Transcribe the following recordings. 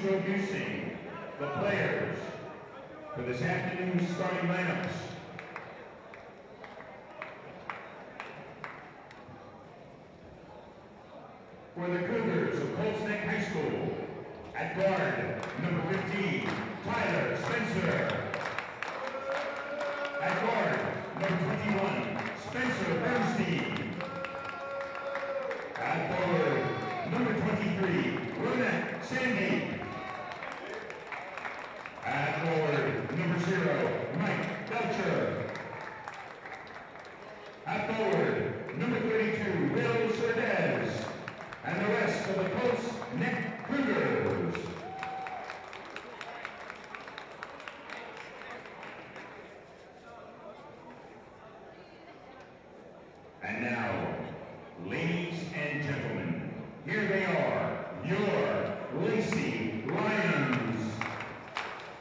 Introducing the players for this afternoon's starting lineups. For the Cougars of Colt High School, at guard, number 15, Tyler Spencer. At guard, number 21, Spencer Bernstein. At forward, number 23, Ronette Sandy. At forward, number 0, Mike Belcher. At forward, number 32, Will Surdez. And the rest of the Colts Neck Cougars. And now, ladies and gentlemen, here they are, your Lacey Lions.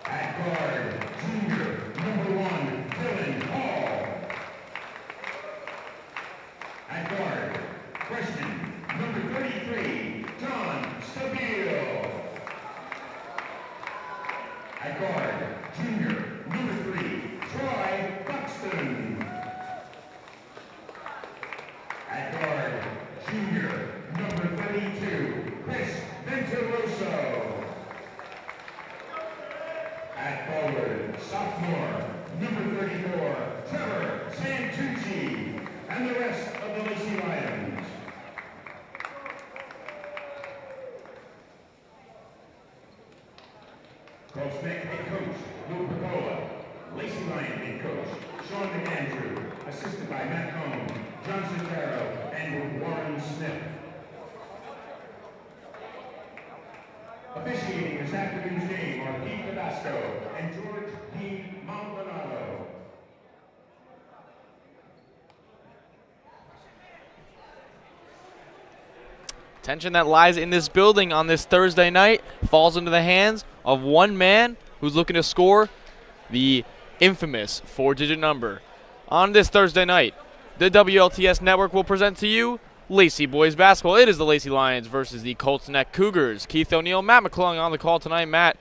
At guard, junior, number 1, Dylan Hall. At guard, freshman, number 33, John Stabile. At guard, junior, number 3, Troy Buxton. At guard, junior, number 32, Chris Venturoso. At forward, sophomore, number 34, Trevor Santucci. And the rest of the Lacey Lions. Colts Neck head coach, Lou Picola. Lacey Lion head coach, Sean McAndrew. Assisted by McClung, John Sotero, and Warren Smith. Officiating this afternoon's game are Pete Tabasco and George P. Maldonado. Tension that lies in this building on this Thursday night falls into the hands of one man who's looking to score the infamous 4-digit number. On this Thursday night, the WLTS Network will present to you Lacey Boys Basketball. It is the Lacey Lions versus the Colts Neck Cougars. Keith O'Neill, Matt McClung on the call tonight. Matt,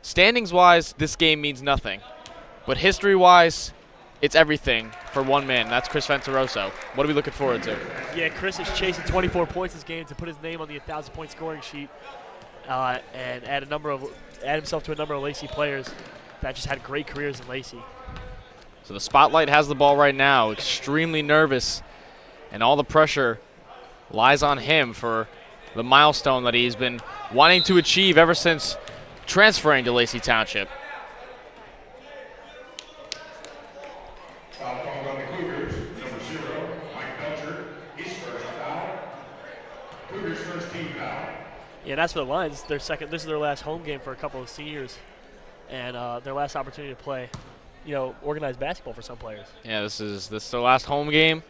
standings-wise, this game means nothing. But history-wise, it's everything for one man. That's Chris Venturoso. What are we looking forward to? Yeah, Chris is chasing 24 points this game to put his name on the 1,000-point scoring sheet and add himself to a number of Lacey players that just had great careers in Lacey. So the spotlight has the ball right now, extremely nervous, and all the pressure lies on him for the milestone that he's been wanting to achieve ever since transferring to Lacey Township. Foul called on the Cougars, number 0, Mike Belcher, his first foul. Cougars' first team foul. Yeah, and as for the Lions, this is their last home game for a couple of seniors, and their last opportunity to play, organized basketball for some players. Yeah, this is their last home game.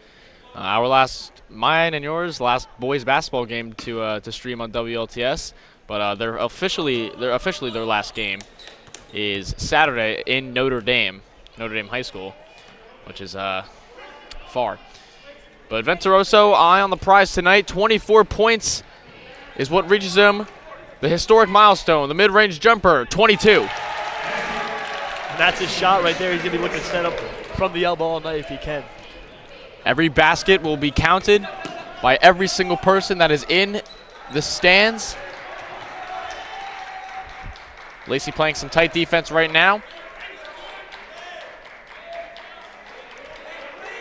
Mine and yours, last boys basketball game to stream on WLTS. But they're officially their last game is Saturday in Notre Dame High School, which is far. But Venturoso, eye on the prize tonight. 24 points is what reaches him the historic milestone, the mid-range jumper, 22. And that's his shot right there. He's going to be looking to set up from the elbow all night if he can. Every basket will be counted by every single person that is in the stands. Lacey playing some tight defense right now.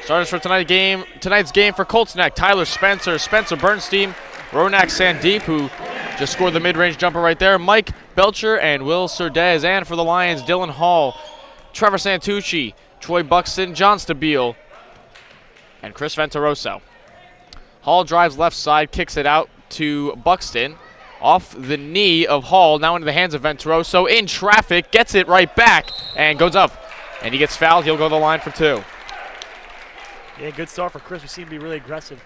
Starters for tonight's game for Colts Neck: Tyler Spencer, Spencer Bernstein, Ronak Sandeep, who just scored the mid-range jumper right there, Mike Belcher, and Will Surdez. And for the Lions, Dylan Hall, Trevor Santucci, Troy Buxton, John Stabile, and Chris Venturoso. Hall drives left side, kicks it out to Buxton. Off the knee of Hall, now into the hands of Venturoso. In traffic, gets it right back, and goes up. And he gets fouled. He'll go to the line for 2. Yeah, good start for Chris. We seem to be really aggressive.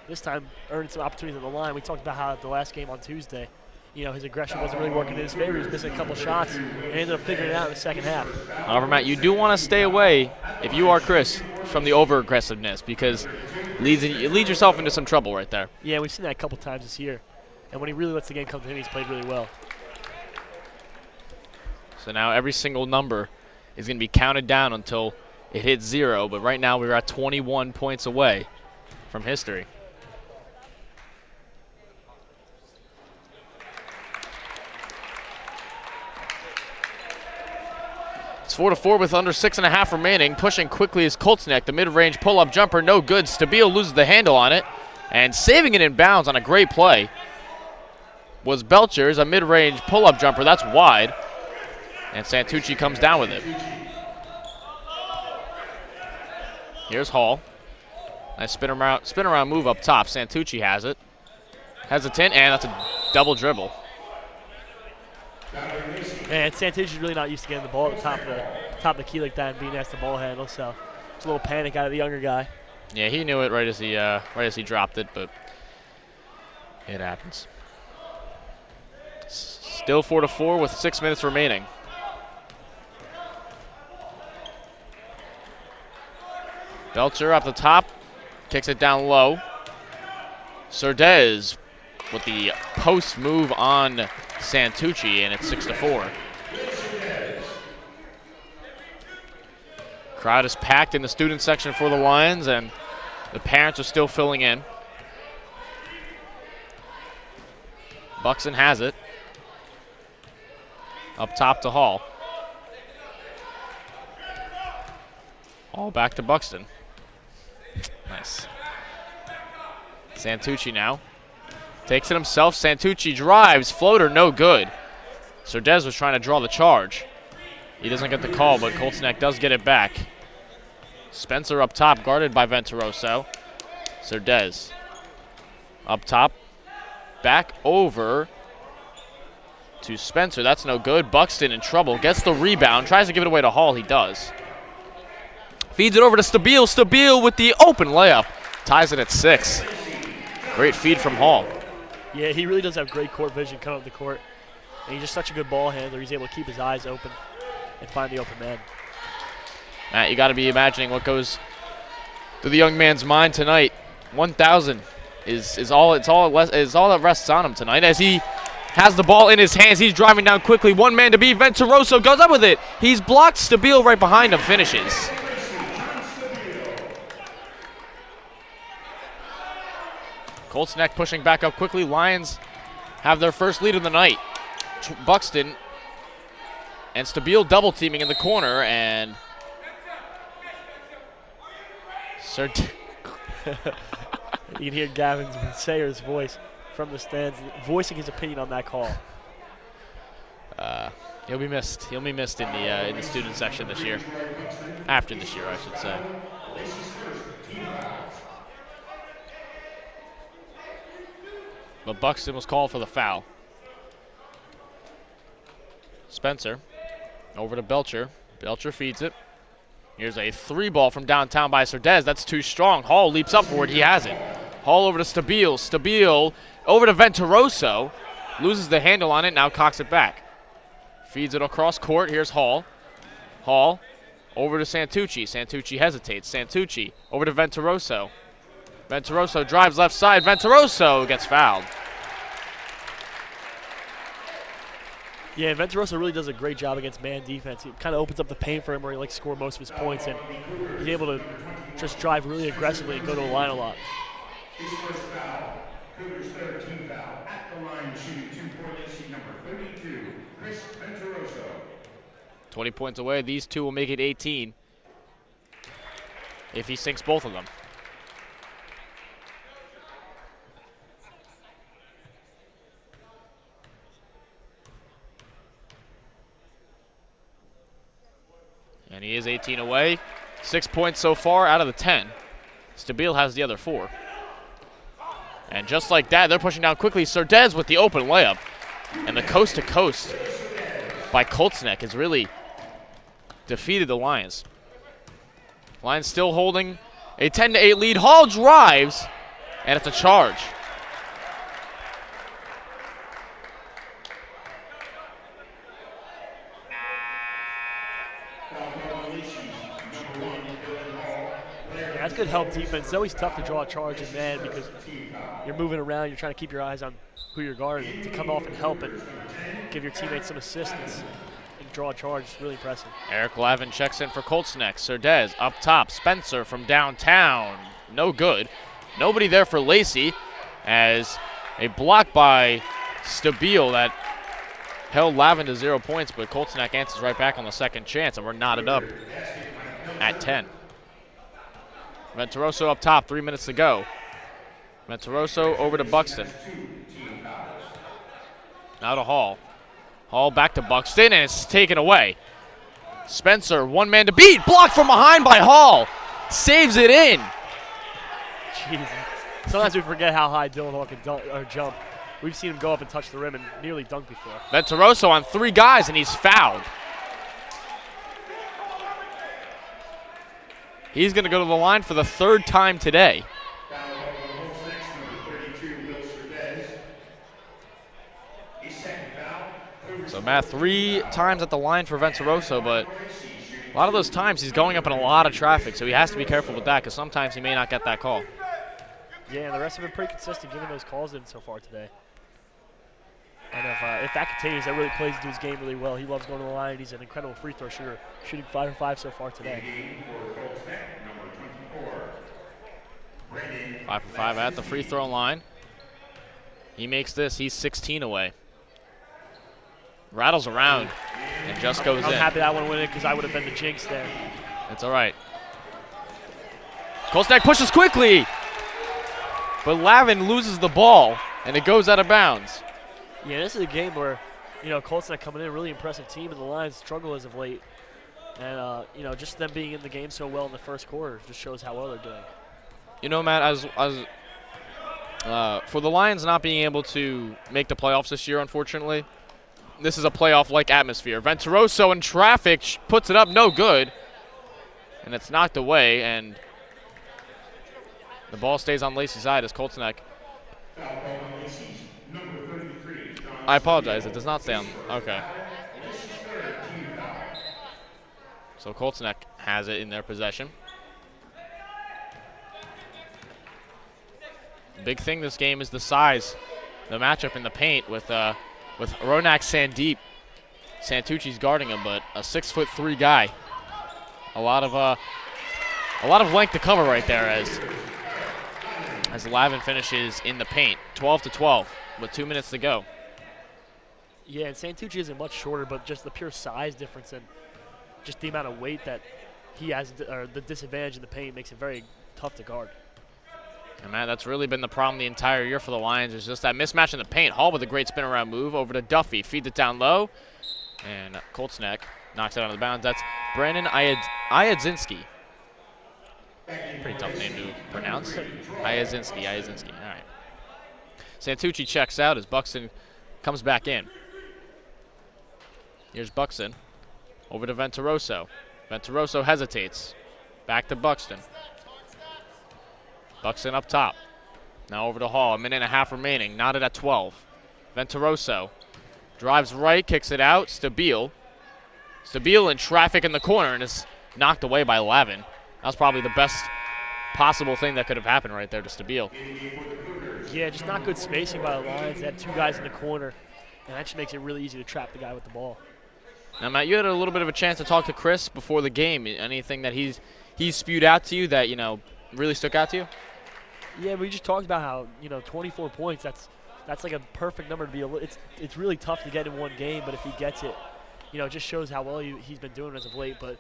This time, earning some opportunities on the line. We talked about how at the last game on Tuesday, his aggression wasn't really working in his favor. He was missing a couple shots, and ended up figuring it out in the second half. However, Matt, you do want to stay away, if you are Chris, from the over-aggressiveness, because it leads yourself into some trouble right there. Yeah, we've seen that a couple times this year. And when he really lets the game come to him, he's played really well. So now every single number is going to be counted down until it hits 0. But right now we're at 21 points away from history. It's 4-4 with under 6.5 remaining. Pushing quickly is Koltzneck. The mid-range pull-up jumper, no good. Stabile loses the handle on it. And saving it in bounds on a great play was Belcher's, a mid-range pull-up jumper. That's wide. And Santucci comes down with it. Here's Hall. Nice spin around move up top. Santucci has it. Hesitant, and that's a double dribble. Man, Santucci's really not used to getting the ball at the top of the key like that and being asked the ball handle, so it's a little panic out of the younger guy. Yeah, he knew it right as he dropped it, but it happens. Still 4-4 with 6 minutes remaining. Belcher up the top, kicks it down low. Surdez with the post move on Santucci, and it's 6-4. Crowd is packed in the student section for the Lions, and the parents are still filling in. Buxton has it. Up top to Hall. Hall back to Buxton. Nice. Santucci now. Takes it himself. Santucci drives. Floater, no good. Surdez was trying to draw the charge. He doesn't get the call, but Koltzneck does get it back. Spencer up top, guarded by Venturoso. Surdez up top. Back over to Spencer. That's no good. Buxton in trouble. Gets the rebound. Tries to give it away to Hall. He does. Feeds it over to Stabile. Stabile with the open layup. Ties it at 6. Great feed from Hall. Yeah, he really does have great court vision coming up the court. And he's just such a good ball handler. He's able to keep his eyes open and find the open man. Matt, you got to be imagining what goes through the young man's mind tonight. 1,000 is all that rests on him tonight. As he has the ball in his hands, he's driving down quickly. One man to beat. Venturoso goes up with it. He's blocked. Stabile right behind him finishes. Koltzneck pushing back up quickly. Lions have their first lead of the night. Buxton and Stabile double teaming in the corner, and you can hear Gavin Sayer's voice from the stands voicing his opinion on that call. He'll be missed. He'll be missed in the student section this year. After this year, I should say. But Buxton was called for the foul. Spencer over to Belcher. Belcher feeds it. Here's a 3-ball from downtown by Surdez. That's too strong. Hall leaps up for it. He has it. Hall over to Stabile. Stabile over to Venturoso. Loses the handle on it. Now cocks it back. Feeds it across court. Here's Hall. Hall over to Santucci. Santucci hesitates. Santucci over to Venturoso. Venturoso drives left side. Venturoso gets fouled. Yeah, Venturoso really does a great job against man defense. He kind of opens up the paint for him where he likes to score most of his points, and he's able to just drive really aggressively and go to the line a lot. His first foul, Cougars' 13th foul, at the line shooting 2 for AC number 32, Chris Venturoso. 20 points away. These two will make it 18 if he sinks both of them. And he is 18 away. 6 points so far out of the 10. Stabile has the other 4. And just like that, they're pushing down quickly. Surdez with the open layup. And the coast-to-coast by Koltzneck has really defeated the Lions. Lions still holding a 10-8 lead. Hall drives, and it's a charge. That's good help defense. It's always tough to draw a charge in man because you're moving around. You're trying to keep your eyes on who you're guarding to come off and help and give your teammates some assistance. And draw a charge. It's really impressive. Eric Lavin checks in for Colts next. Surdez up top. Spencer from downtown. No good. Nobody there for Lacey as a block by Stabile that held Lavin to 0 points, but Colts neck answers right back on the second chance, and we're knotted up at 10. Venturoso up top, 3 minutes to go. Venturoso over to Buxton. Now to Hall. Hall back to Buxton, and it's taken away. Spencer, one man to beat. Blocked from behind by Hall. Saves it in. Jeez. Sometimes we forget how high Dylan Hall can jump. We've seen him go up and touch the rim and nearly dunk before. Venturoso on 3 guys, and he's fouled. He's going to go to the line for the 3rd time today. So, Matt, 3 times at the line for Venturoso, but a lot of those times he's going up in a lot of traffic, so he has to be careful with that because sometimes he may not get that call. Yeah, and the rest have been pretty consistent giving those calls in so far today. And if that continues, that really plays into his game really well. He loves going to the line. He's an incredible free throw shooter, shooting 5 for 5 so far today. 5 for 5 at the free throw line. He makes this. He's 16 away. Rattles around and just goes in. I'm happy that one went in because I would have been the jinx there. It's all right. Kolsnak pushes quickly, but Lavin loses the ball, and it goes out of bounds. Yeah, this is a game where, Colts coming in, a really impressive team, and the Lions struggle as of late. And, just them being in the game so well in the first quarter just shows how well they're doing. You know, Matt, for the Lions not being able to make the playoffs this year, unfortunately, this is a playoff-like atmosphere. Venturoso in traffic puts it up, no good. And it's knocked away, and the ball stays on Lacey's side as Kolsnak. I apologize, it does not stay on. Okay. So Kolsnak has it in their possession. The big thing this game is the size, the matchup in the paint with Ronak Sandeep. Santucci's guarding him, but a 6'3" guy. A lot of length to cover right there as Lavin finishes in the paint. 12-12 with 2 minutes to go. Yeah, and Santucci isn't much shorter, but just the pure size difference and just the amount of weight that he has, or the disadvantage in the paint, makes it very tough to guard. And, man, that's really been the problem the entire year for the Lions, is just that mismatch in the paint. Hall with a great spin-around move over to Duffy. Feeds it down low, and Kolsnak knocks it out of the bounds. That's Brandon Iadzinski. Pretty tough name to pronounce. Iadzinski. All right. Santucci checks out as Buxton comes back in. Here's Buxton. Over to Venturoso. Venturoso hesitates. Back to Buxton. Buxton up top. Now over to Hall. 1.5 minutes remaining. Knotted at 12. Venturoso drives right, kicks it out. Stabile in traffic in the corner and is knocked away by Lavin. That was probably the best possible thing that could have happened right there to Stabile. Yeah, just not good spacing by the Lions. They had 2 guys in the corner, and that just makes it really easy to trap the guy with the ball. Now, Matt, you had a little bit of a chance to talk to Chris before the game. Anything that he's spewed out to you that, really stuck out to you? Yeah, we just talked about how, 24 points, that's like a perfect number to be. It's really tough to get in one game, but if he gets it, it just shows how well he's been doing as of late. But,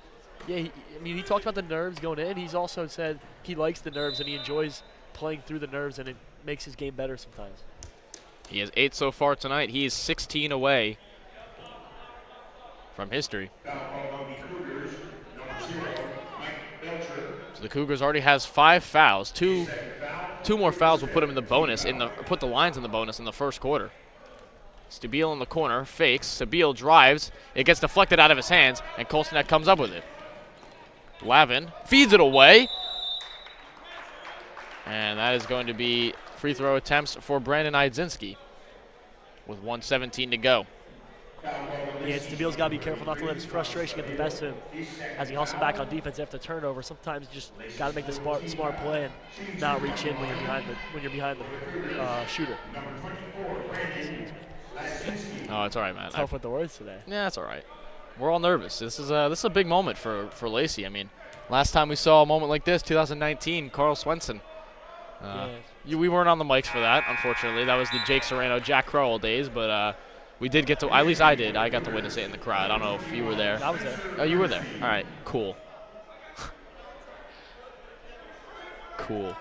yeah, he talked about the nerves going in. He's also said he likes the nerves and he enjoys playing through the nerves, and it makes his game better sometimes. He has 8 so far tonight. He is 16 away from history. So the Cougars already has 5 fouls. Two more fouls will put them in the bonus, put the Lions in the bonus in the first quarter. Stabile in the corner, fakes. Stabile drives. It gets deflected out of his hands, and Kolsnak comes up with it. Lavin feeds it away. And that is going to be free throw attempts for Brandon Iadzinski with 1:17 to go. Yeah, Stabile's got to be careful not to let his frustration get the best of him as he hustles back on defense after turnover. Sometimes you just got to make the smart play and not reach in when you're behind the shooter. Oh, it's all right, man. Tough with the words today. Yeah, that's all right. we're all nervous. This is a big moment for Lacey. I mean, last time we saw a moment like this, 2019, Carl Swenson. We weren't on the mics for that, unfortunately. That was the Jake Serrano, Jack Crowell days, but we did get to, at least I did. I got to witness it in the crowd. I don't know if you were there. I was there. Oh, you were there. All right, cool. Cool.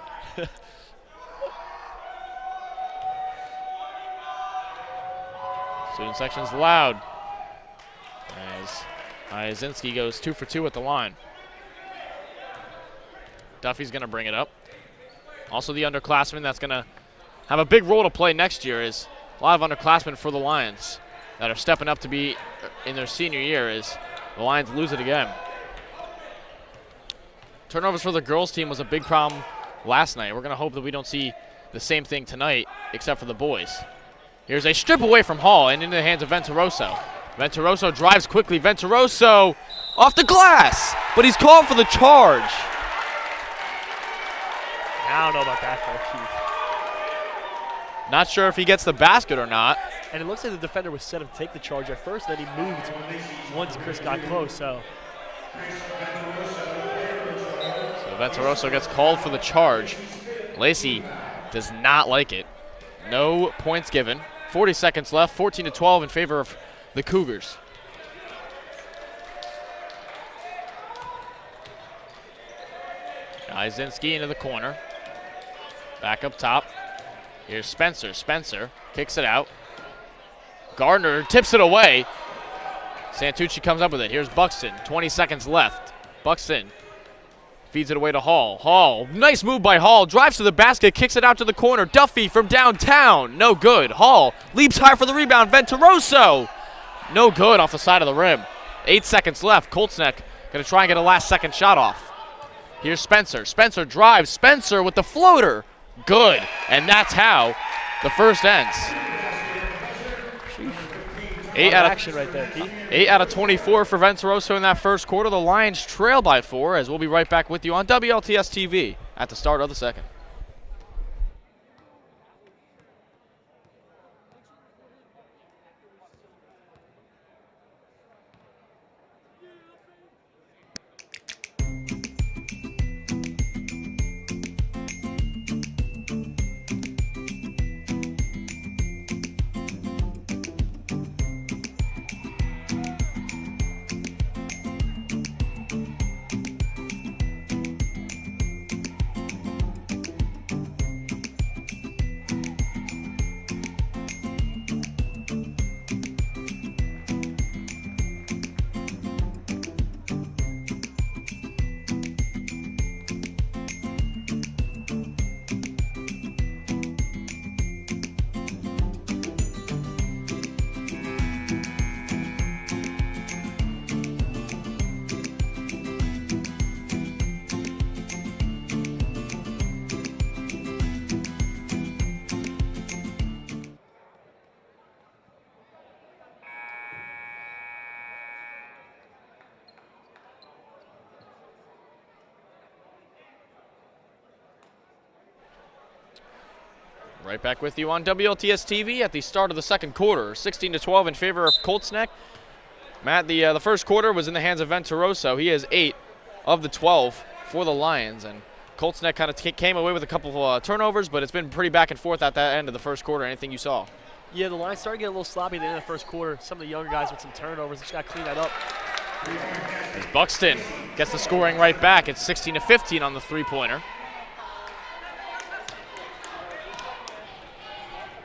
Student section's loud as Iazinski goes 2 for 2 at the line. Duffy's going to bring it up. Also the underclassmen that's going to have a big role to play next year is a lot of underclassmen for the Lions that are stepping up to be in their senior year as the Lions lose it again. Turnovers for the girls team was a big problem last night. We're going to hope that we don't see the same thing tonight except for the boys. Here's a strip away from Hall and into the hands of Venturoso. Venturoso drives quickly. Venturoso off the glass, but he's called for the charge. I don't know about that, though, Keith. Not sure if he gets the basket or not. And it looks like the defender was set up to take the charge at first, then he moved once Chris got close. So Venturoso gets called for the charge. Lacey does not like it. No points given. 40 seconds left, 14-12 in favor of the Cougars. Iazinski into the corner. Back up top. Here's Spencer. Spencer kicks it out. Gardner tips it away. Santucci comes up with it. Here's Buxton. 20 seconds left. Buxton feeds it away to Hall. Hall, nice move by Hall. Drives to the basket, kicks it out to the corner. Duffy from downtown. No good. Hall leaps high for the rebound. Venturoso. No good off the side of the rim. 8 seconds left. Coltsneck going to try and get a last-second shot off. Here's Spencer. Spencer drives. Spencer with the floater. Good. And that's how the first ends. 8 out of action right there, Pete. 8 out of 24 for Venturoso in that first quarter. The Lions trail by 4 as we'll be right back with you on WLTS TV at the start of the second. Right back with you on WLTS TV at the start of the second quarter. 16-12 in favor of Coltsneck. Matt, the first quarter was in the hands of Venturoso. He has 8 of the 12 for the Lions, and Coltsneck kind of came away with a couple of turnovers, but it's been pretty back and forth at that end of the first quarter. Anything you saw? Yeah, the Lions started getting a little sloppy at the end of the first quarter. Some of the younger guys with some turnovers. Just got to clean that up. As Buxton gets the scoring right back. It's 16-15 on the three-pointer.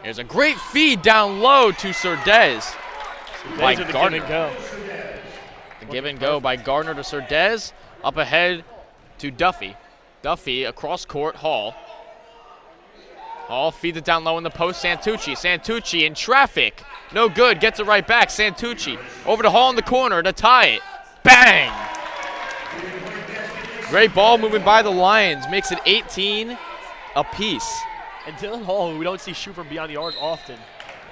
There's a great feed down low to Surdez by Gardner. The give and go by Gardner to Surdez. Up ahead to Duffy. Duffy across court, Hall. Hall feeds it down low in the post, Santucci. Santucci in traffic. No good, gets it right back. Santucci over to Hall in the corner to tie it. Bang! Great ball moving by the Lions. Makes it 18 apiece. And Dylan Hall, who we don't see shoot from beyond the arc often,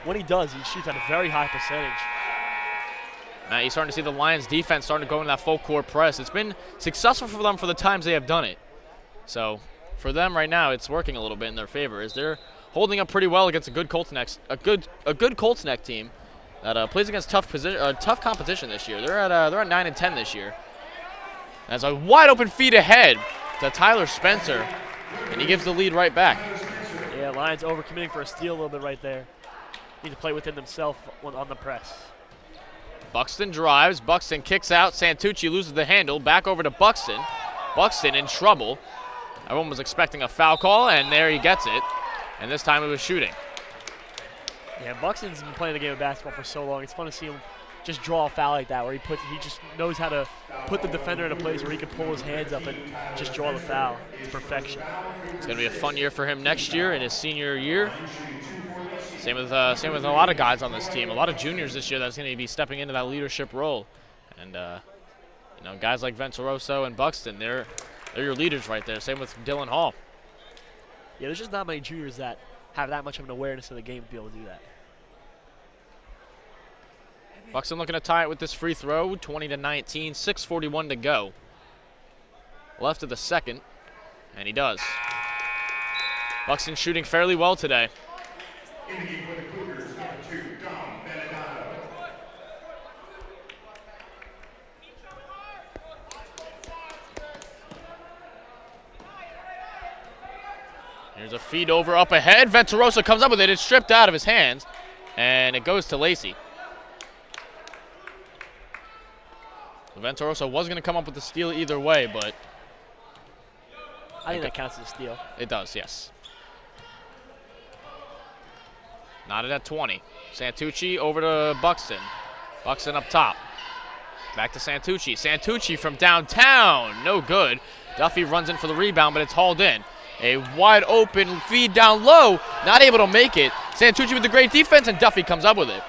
when he does, he shoots at a very high percentage. Now you're starting to see the Lions defense starting to go into that full court press. It's been successful for them for the times they have done it. So for them right now, it's working a little bit in their favor as they're holding up pretty well against a good Coltsneck team that plays against tough competition this year. They're at 9-10 this year. That's a wide open feed ahead to Tyler Spencer, and he gives the lead right back. Yeah, Lions overcommitting for a steal a little bit right there. Need to play within themselves on the press. Buxton drives. Buxton kicks out. Santucci loses the handle. Back over to Buxton. Buxton in trouble. Everyone was expecting a foul call, and there he gets it. And this time it was shooting. Yeah, Buxton's been playing the game of basketball for so long. It's fun to see him just draw a foul like that, where he just knows how to put the defender in a place where he can pull his hands up and just draw the foul. It's perfection. It's going to be a fun year for him next year in his senior year. Same with a lot of guys on this team. A lot of juniors this year that's going to be stepping into that leadership role. And you know, guys like Venturoso and Buxton, they're your leaders right there. Same with Dylan Hall. Yeah, there's just not many juniors that have that much of an awareness of the game to be able to do that. Buxton looking to tie it with this free throw, 20-19, 6:41 to go. Left of the second, and he does. Buxton shooting fairly well today. In the game for the Cougars, number 2, Dom Benedetto. Here's a feed over up ahead. Venturoso comes up with it. It's stripped out of his hands, and it goes to Lacey. Venturoso was going to come up with the steal either way, but I think that counts as a steal. It does, yes. Knotted at 20. Santucci over to Buxton. Buxton up top. Back to Santucci. Santucci from downtown. No good. Duffy runs in for the rebound, but it's hauled in. A wide open feed down low. Not able to make it. Santucci with the great defense, and Duffy comes up with it.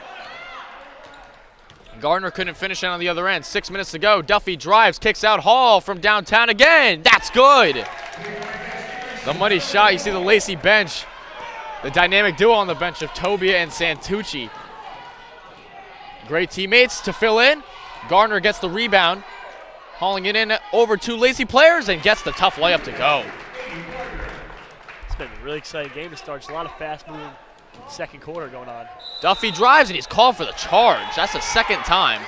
Gardner couldn't finish it on the other end. 6 minutes to go. Duffy drives, kicks out. Hall from downtown again. That's good. The money shot. You see the Lacey bench. The dynamic duo on the bench of Tobia and Santucci. Great teammates to fill in. Gardner gets the rebound, hauling it in over 2 Lacey players, and gets the tough layup to go. It's been a really exciting game to start. There's a lot of fast-moving second quarter going on. Duffy drives, and he's called for the charge. That's the second time.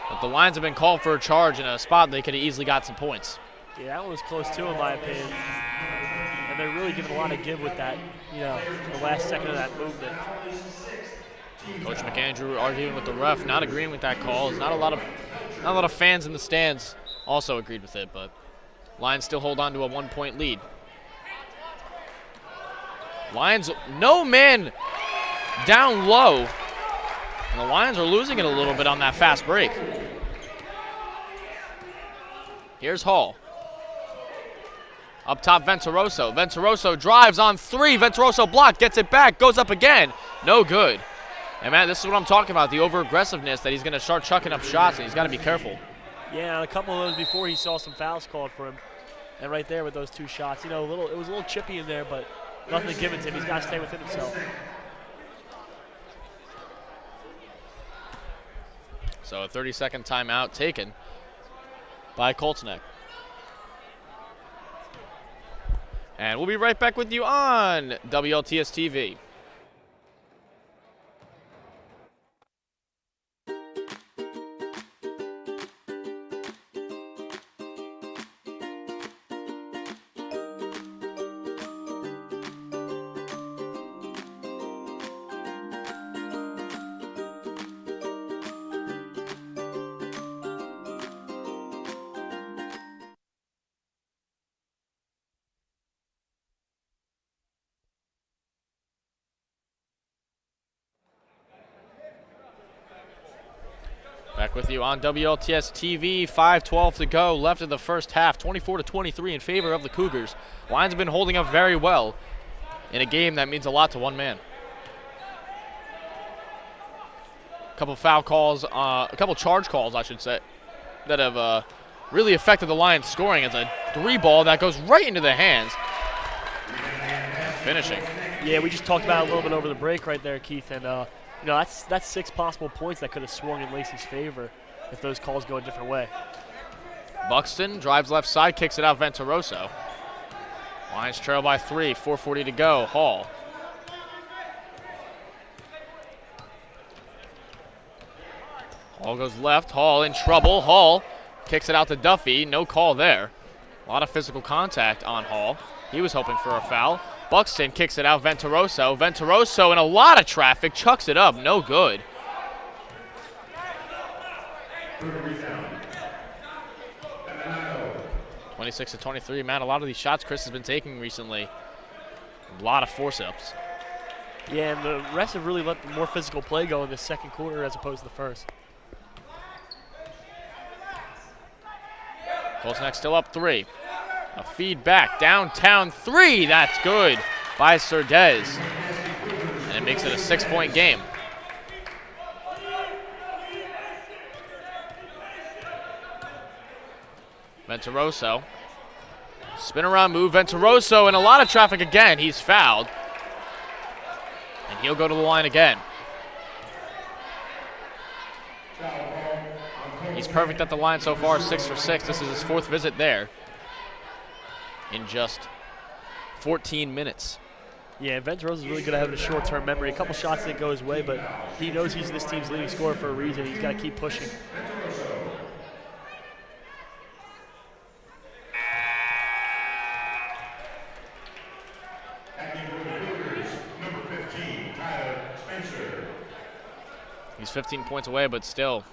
But the Lions have been called for a charge in a spot they could have easily got some points. Yeah, that one was close too, in my opinion. And they're really giving a lot of give with that, you know, the last second of that movement. Coach McAndrew arguing with the ref, not agreeing with that call. There's not a lot of fans in the stands also agreed with it, but Lions still hold on to a 1-point lead. Lions, no man down low. And the Lions are losing it a little bit on that fast break. Here's Hall. Up top, Venturoso. Venturoso drives on 3. Venturoso blocked, gets it back, goes up again. No good. And, man, this is what I'm talking about, the over-aggressiveness that he's going to start chucking up shots, and he's got to be careful. Yeah, a couple of those before he saw some fouls called for him. And right there with those 2 shots, you know, it was a little chippy in there, but nothing given to him. He's got to stay within himself. So a 30-second timeout taken by Colt's Neck. And we'll be right back with you on WLTS TV. Back with you on WLTS TV, 5:12 to go, left of the first half, 24-23 in favor of the Cougars. Lions have been holding up very well in a game that means a lot to one man. A couple foul calls, a couple charge calls, I should say, that have really affected the Lions scoring. It's a 3-ball that goes right into the hands. Finishing. Yeah, we just talked about it a little bit over the break right there, Keith, and you know, that's 6 possible points that could have swung in Lacey's favor if those calls go a different way. Buxton drives left side, kicks it out Venturoso. Lions trail by 3, 4:40 to go. Hall. Hall goes left. Hall in trouble. Hall kicks it out to Duffy. No call there. A lot of physical contact on Hall. He was hoping for a foul. Buxton kicks it out. Venturoso. Venturoso in a lot of traffic. Chucks it up. No good. 26-23. Man, a lot of these shots Chris has been taking recently. A lot of force-ups. Yeah, and the refs have really let the more physical play go in the second quarter as opposed to the first. Colts next still up 3. A feed back, downtown 3. That's good by Surdez. And it makes it a 6-point game. Venturoso. Spin around move. Venturoso in a lot of traffic again. He's fouled. And he'll go to the line again. He's perfect at the line so far, 6 for 6. This is his 4th visit there in just 14 minutes. Yeah, Venturoso's really good at having a short-term memory. A couple shots didn't go his way, but he knows he's this team's leading scorer for a reason. He's got to keep pushing. He's 15 points away, but still,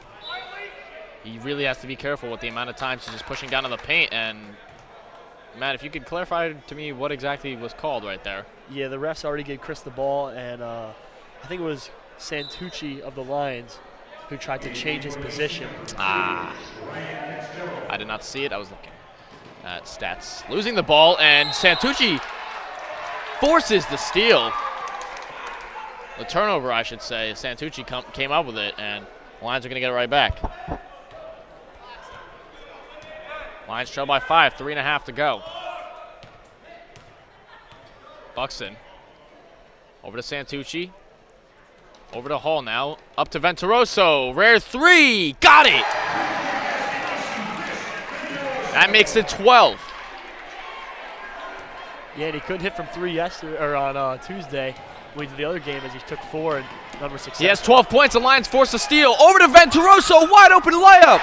he really has to be careful with the amount of times he's just pushing down on the paint. And Matt, if you could clarify to me what exactly was called right there. Yeah, the refs already gave Chris the ball, and I think it was Santucci of the Lions who tried to change his position. I did not see it. I was looking at stats. Losing the ball, and Santucci forces the steal. The turnover, I should say. Santucci came up with it, and Lions are going to get it right back. Lions trail by 5, 3.5 to go. Buxton over to Santucci. Over to Hall now. Up to Venturoso. Rare 3. Got it! That makes it 12. Yeah, and he couldn't hit from 3 yesterday or on Tuesday. When he did the other game as he took 4 and none were successful. He has 12 points. The Lions force a steal. Over to Venturoso. Wide open layup.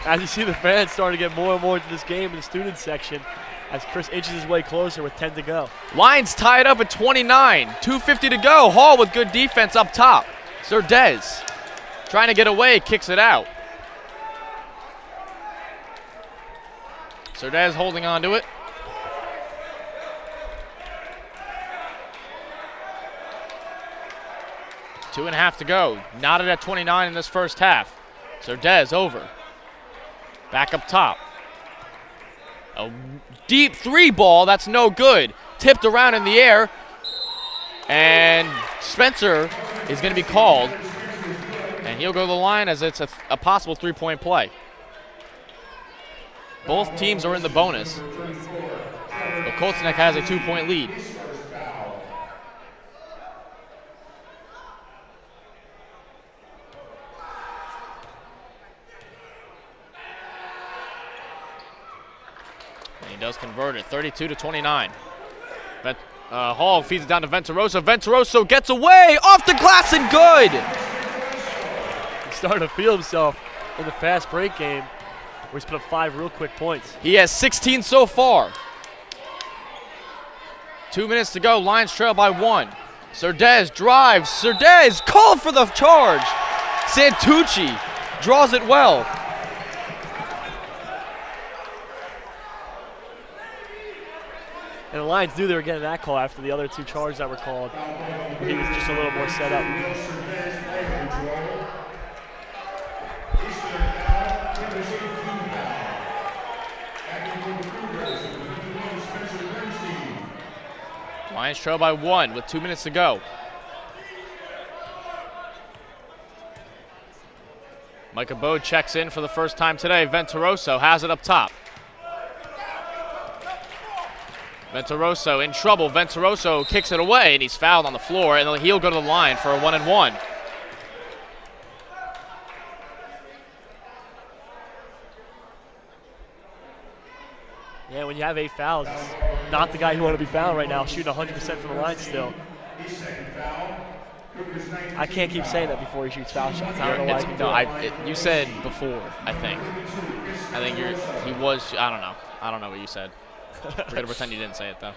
As you see the fans starting to get more and more into this game in the student section as Chris inches his way closer with 10 to go. Lions tied up at 29. 2:50 to go. Hall with good defense up top. Surdez trying to get away. Kicks it out. Surdez holding on to it. 2.5 to go. Knotted at 29 in this first half. Surdez over. Back up top. A deep 3 ball. That's no good. Tipped around in the air. And Spencer is going to be called. And he'll go to the line as it's a possible 3-point play. Both teams are in the bonus. But Colts has a 2-point lead. He does convert it, 32-29. Hall feeds it down to Venturoso. Venturoso gets away, off the glass and good. He's starting to feel himself in the fast break game where he's put up 5 real quick points. He has 16 so far. 2 minutes to go, Lions trail by 1. Surdez drives, Surdez called for the charge. Santucci draws it well. And the Lions knew they were getting that call after the other 2 charges that were called. He was just a little more set up. Lions trail by 1 with 2 minutes to go. Micah Bode checks in for the first time today. Venturoso has it up top. Venturoso in trouble. Venturoso kicks it away, and he's fouled on the floor, and he'll go to the line for a 1-and-1. Yeah, when you have 8 fouls, it's not the guy you want to be fouled right now, shooting 100% from the line still. I can't keep saying that before he shoots foul shots. I don't know why I keep doing it. You said before, I think. He was, I don't know. I don't know what you said. We're going to pretend you didn't say it, though.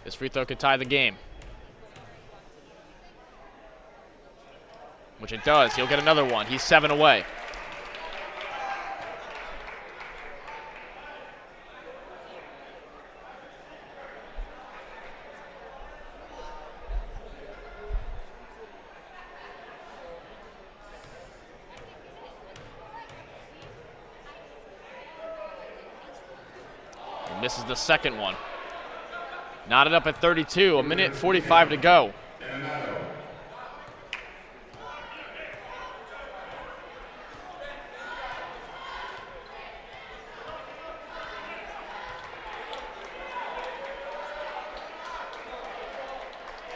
This free throw could tie the game. Which it does. He'll get another one. He's 7 away. Misses the second one. Knotted up at 32, a minute 45 to go.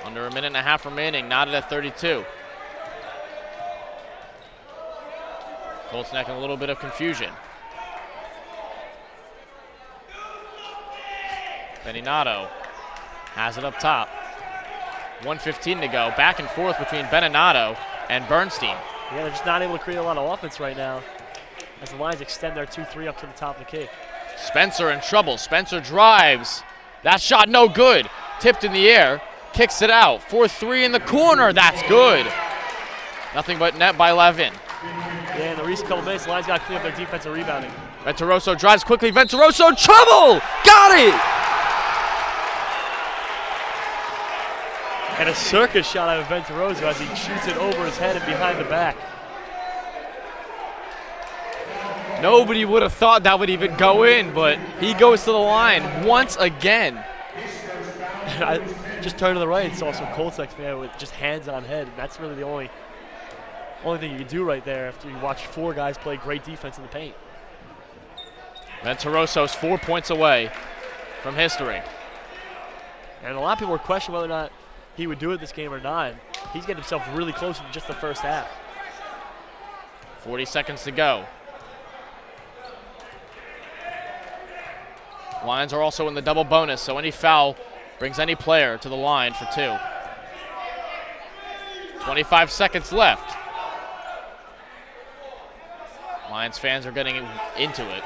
Under a minute and a half remaining, knotted at 32. Colts neck in a little bit of confusion. Beninato has it up top. 1:15 to go. Back and forth between Beninato and Bernstein. Yeah, they're just not able to create a lot of offense right now as the Lions extend their 2-3 up to the top of the key. Spencer in trouble. Spencer drives. That shot no good. Tipped in the air. Kicks it out. 4-3 in the corner. That's good. Nothing but net by Levin. Yeah, in the recent couple minutes, the Lions got to clean up their defensive rebounding. Venturoso drives quickly. Venturoso, trouble! Got it! And a circus shot out of Venturoso as he shoots it over his head and behind the back. Nobody would have thought that would even go in, but he goes to the line once again. I just turned to the right and saw some Colts fan with just hands on head, and that's really the only thing you can do right there after you watch 4 guys play great defense in the paint. Venturoso's 4 points away from history. And a lot of people were questioning whether or not he would do it this game or not. He's getting himself really close in just the first half. 40 seconds to go. Lions are also in the double bonus, so any foul brings any player to the line for 2. 25 seconds left. Lions fans are getting into it.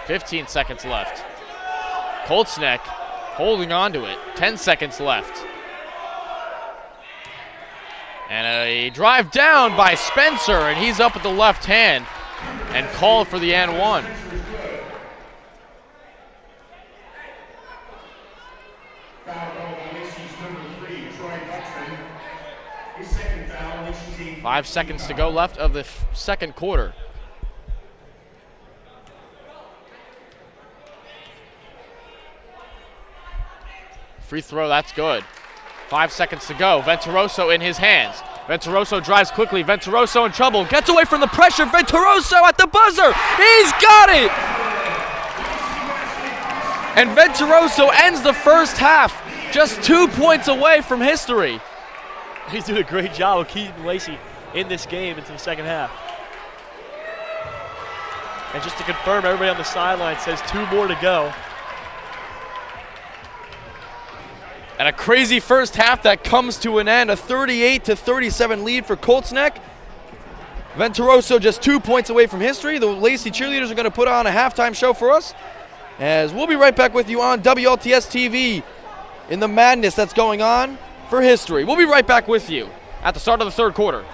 $15 seconds left. Colts neck holding on to it. 10 seconds left. And a drive down by Spencer, and he's up with the left hand and called for the and one. Five seconds to go left of the second quarter. Free throw, that's good. 5 seconds to go. Venturoso in his hands. Venturoso drives quickly. Venturoso in trouble. Gets away from the pressure. Venturoso at the buzzer. He's got it! And Venturoso ends the first half just 2 points away from history. He's doing a great job of keeping Lacey in this game into the second half. And just to confirm, everybody on the sideline says 2 more to go. And a crazy first half that comes to an end. A 38-37 lead for Colts neck. Venturoso just 2 points away from history. The Lacey cheerleaders are going to put on a halftime show for us, as we'll be right back with you on WLTS TV in the madness that's going on for history. We'll be right back with you at the start of the third quarter.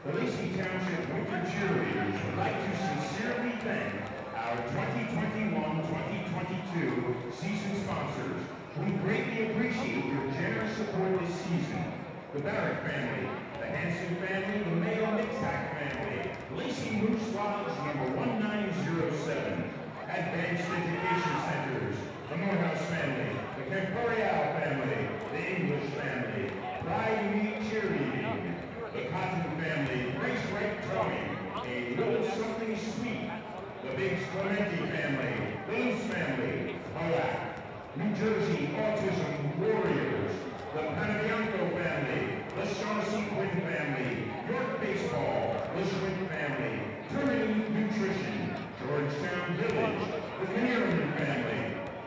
The Lacey Township Winter Cheerleaders would like to sincerely thank our 2021-2022 season sponsors. We greatly appreciate your generous support this season. The Barrett family, the Hanson family, the Mayo Mixtack family, Lacey Moose Lodge number 1907, Advanced Education Centers, the Morehouse family, the Camporial family, the English family, Pride Unique Cheerleading, the Cotton family, Grace Wright Towing, a little something sweet, the Biggs Clementi family, Boone's family, Halak, New Jersey Autism Warriors, the Panabianco family, the Shaughnessy Quinn family, York Baseball, the Schmidt family, Termini Nutrition, Georgetown Village, the Canarian family,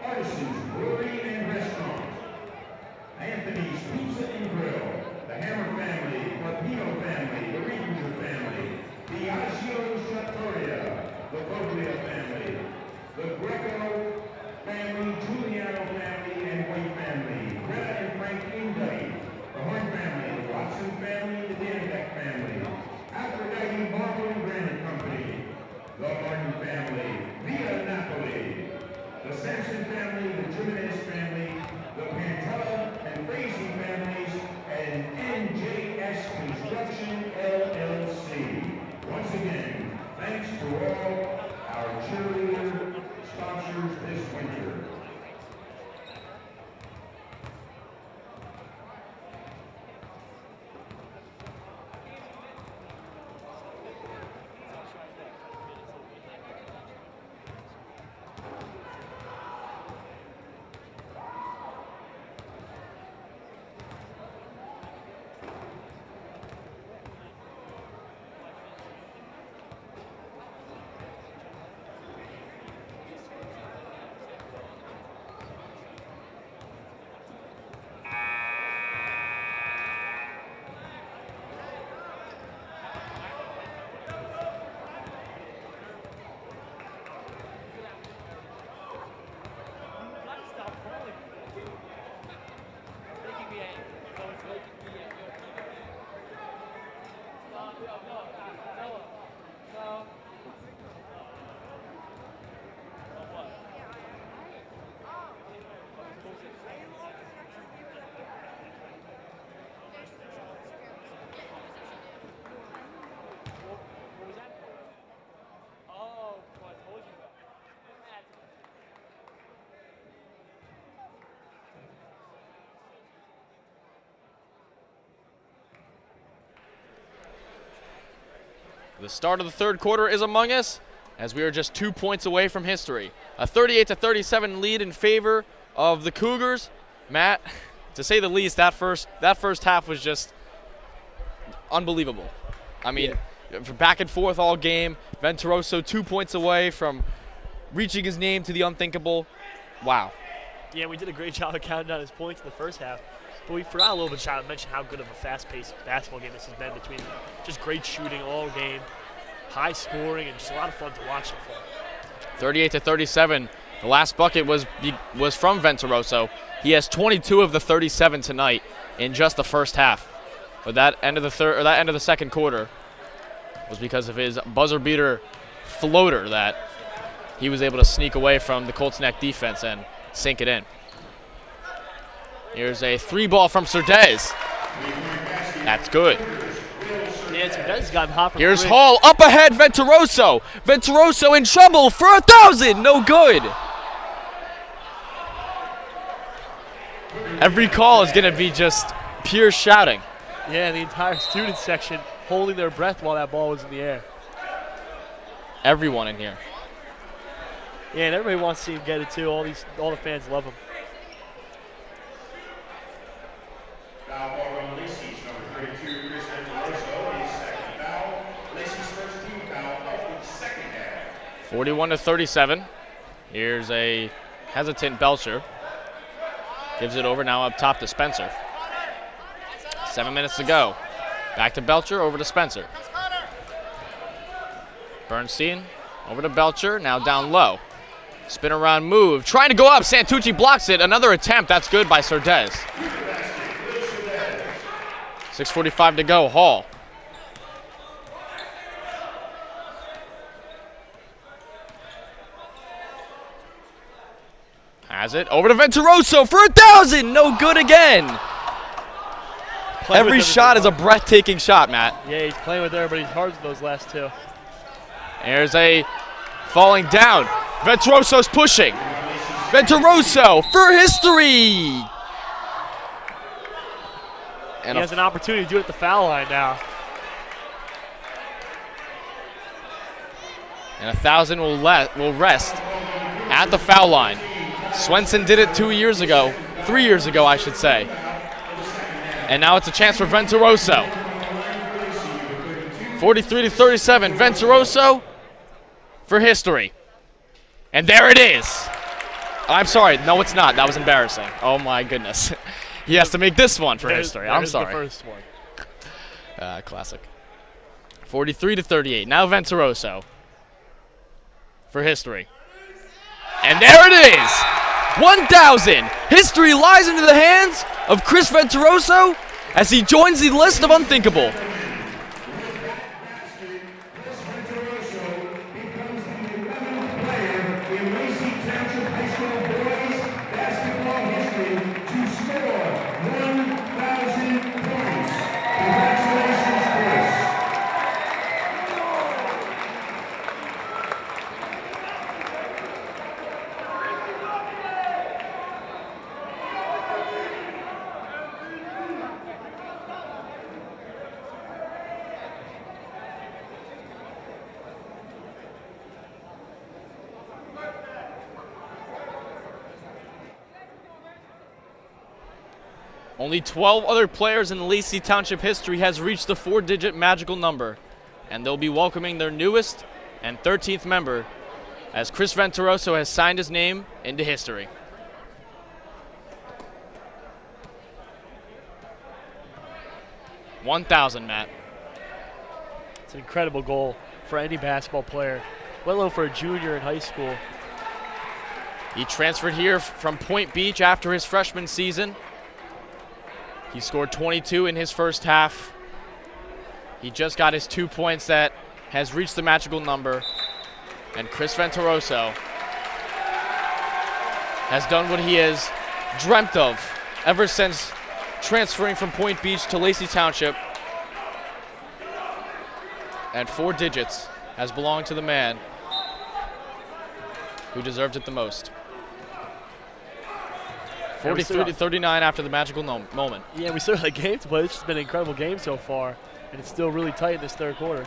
Artisans Brewery and Restaurant, Anthony's Pizza and Grill, the Hammer family, Martino family, the Redinger family, Diageo's Trattoria, the Foglia family, the Greco family, Giuliano family, and White family, Greta and Frank Induddy, the Horn family, the Watson family, the Danbeck family, Aphrodite Marble and Granite Company, the Martin family, Via Napoli, the Sampson family, the Jimenez family, the Pantella and Frazee families, and NJS Construction LLC. Once again, thanks to all our cheerleader sponsors this winter. The start of the third quarter is among us as we are just 2 points away from history. A 38-37 lead in favor of the Cougars. Matt, to say the least, that first half was just unbelievable. I mean, back and forth all game. Venturoso 2 points away from reaching his name to the unthinkable. Wow. Yeah, we did a great job of counting down his points in the first half. But we forgot a little bit to mention how good of a fast-paced basketball game this has been between just great shooting all game, high scoring, and just a lot of fun to watch so far. 38-37. The last bucket was from Venturoso. He has 22 of the 37 tonight in just the first half. But that end of the second quarter was because of his buzzer beater floater that he was able to sneak away from the Colts Neck defense and sink it in. Here's a three ball from Surdez. That's good. Yeah, Surdez got him hot from Here's three. Hall up ahead. Venturoso. Venturoso in trouble for 1,000. No good. Every call is going to be just pure shouting. Yeah, the entire student section holding their breath while that ball was in the air. Everyone in here. Yeah, and everybody wants to see him get it too. All the fans love him. Foul ball on Lacey's number 32, Chris Venturoso, his second foul. Lacey's first team foul of the second half. 41-37. Here's a hesitant Belcher. Gives it over now up top to Spencer. 7 minutes to go. Back to Belcher, over to Spencer. Bernstein over to Belcher, now down low. Spin around move, trying to go up. Santucci blocks it. Another attempt. That's good by Surdez. 6:45 to go. Hall. Has it over to Venturoso for 1,000. No good again. Every shot is a breathtaking shot, Matt. Yeah, he's playing with everybody. He's hard with those last two. There's a falling down. Venturoso's pushing. Venturoso for history. And he has an opportunity to do it at the foul line now. And 1,000 will rest at the foul line. Swenson did it 2 years ago. 3 years ago, I should say. And now it's a chance for Venturoso. 43-37, Venturoso for history. And there it is. I'm sorry, no it's not. That was embarrassing. Oh my goodness. He has to make this one for history. I'm sorry. The first one. Classic. 43-38, now Venturoso for history. And there it is. 1,000. History lies into the hands of Chris Venturoso as he joins the list of unthinkable. Only 12 other players in Lacey Township history has reached the 4-digit magical number, and they'll be welcoming their newest and 13th member as Chris Venturoso has signed his name into history. $1,000, Matt. It's an incredible goal for any basketball player, let alone for a junior in high school. He transferred here from Point Beach after his freshman season. He scored 22 in his first half. He just got his 2 points that has reached the magical number. And Chris Venturoso has done what he has dreamt of ever since transferring from Point Beach to Lacey Township. And 4 digits has belonged to the man who deserved it the most. 43-39 after the magical moment. Yeah, we still have a game to play. This has been an incredible game so far, and it's still really tight in this third quarter.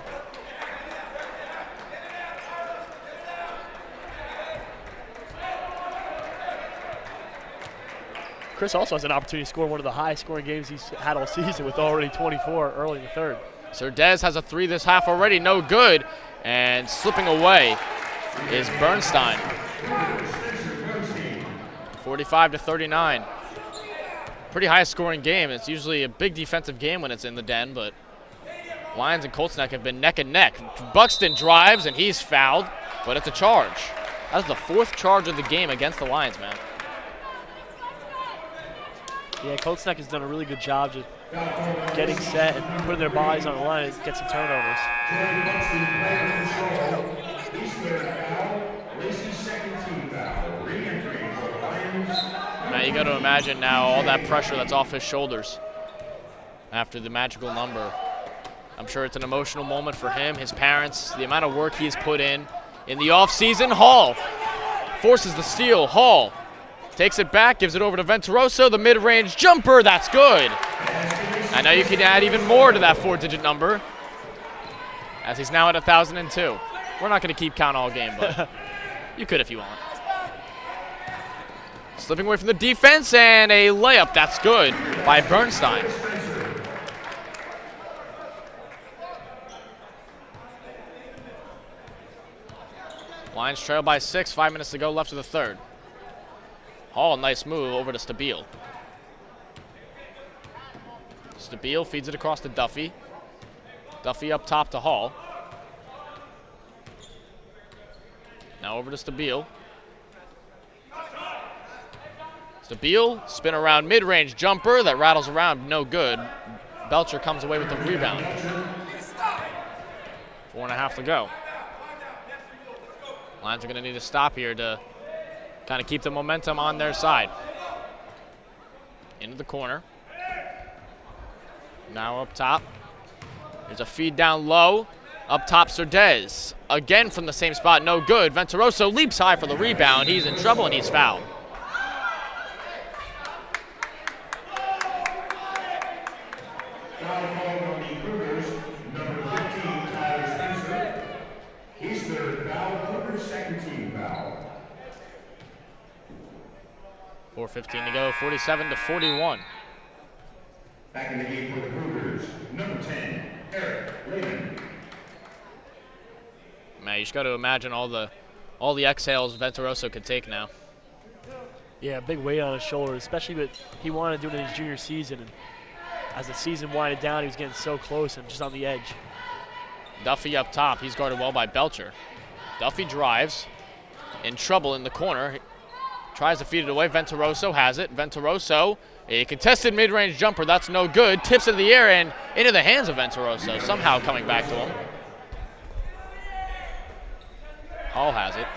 Chris also has an opportunity to score one of the highest scoring games he's had all season with already 24 early in the third. Surdez has a 3 this half already, no good. And slipping away is Bernstein. 45-39. Pretty high scoring game. It's usually a big defensive game when it's in the den, but Lions and Colts Neck have been neck and neck. Buxton drives and he's fouled, but it's a charge. That's the 4th charge of the game against the Lions, man. Yeah, Colts Neck has done a really good job just getting set and putting their bodies on the line and get some turnovers. Now you got to imagine now all that pressure that's off his shoulders after the magical number. I'm sure it's an emotional moment for him, his parents, the amount of work he's put in the offseason. Hall forces the steal. Hall takes it back, gives it over to Venturoso. The mid-range jumper, that's good. I know you can add even more to that 4-digit number as he's now at 1,002. We're not going to keep count all game, but you could if you want. Slipping away from the defense, and a layup. That's good by Bernstein. Lions trail by 6, 5 minutes to go left of the third. Hall, nice move over to Stabile. Stabile feeds it across to Duffy. Duffy up top to Hall. Now over to Stabile. Stabile, spin around mid-range jumper that rattles around, no good. Belcher comes away with the rebound. 4.5 to go. Lions are going to need to stop here to kind of keep the momentum on their side. Into the corner. Now up top. There's a feed down low. Up top, Surdez. Again from the same spot, no good. Venturoso leaps high for the rebound. He's in trouble and he's fouled. Foul called on the Cougars, number 15, Tyler Spencer. His third foul, Cougars' second team foul. 4:15 to go, 47-41. Back in the game for the Cougars, number 10, Eric Lehman. Man, you just got to imagine all the exhales Venturoso could take now. Yeah, big weight on his shoulders, especially what he wanted to do in his junior season. And as the season winded down, he was getting so close and just on the edge. Duffy up top. He's guarded well by Belcher. Duffy drives. In trouble in the corner. Tries to feed it away. Venturoso has it. Venturoso, a contested mid-range jumper. That's no good. Tips in the air and into the hands of Venturoso. Somehow coming back to him. Hall has it.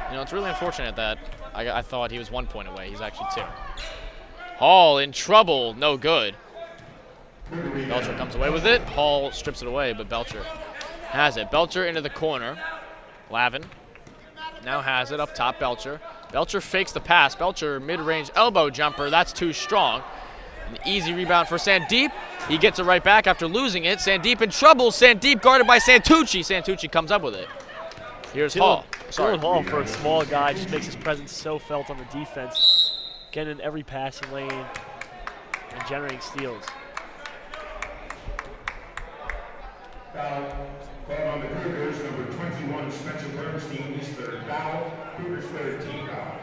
You know, it's really unfortunate that I thought he was 1 point away. He's actually 2. Hall in trouble. No good. Belcher comes away with it. Hall strips it away, but Belcher has it. Belcher into the corner. Lavin now has it up top. Belcher. Belcher fakes the pass. Belcher mid-range elbow jumper. That's too strong. An easy rebound for Sandeep. He gets it right back after losing it. Sandeep in trouble. Sandeep guarded by Santucci. Santucci comes up with it. Here's Hall. Dylan Hall, for a small guy, just makes his presence so felt on the defense, getting in every passing lane and generating steals. Foul called on the Cougars, number 21, Spencer Bernstein, his third foul. Cougars' third team foul.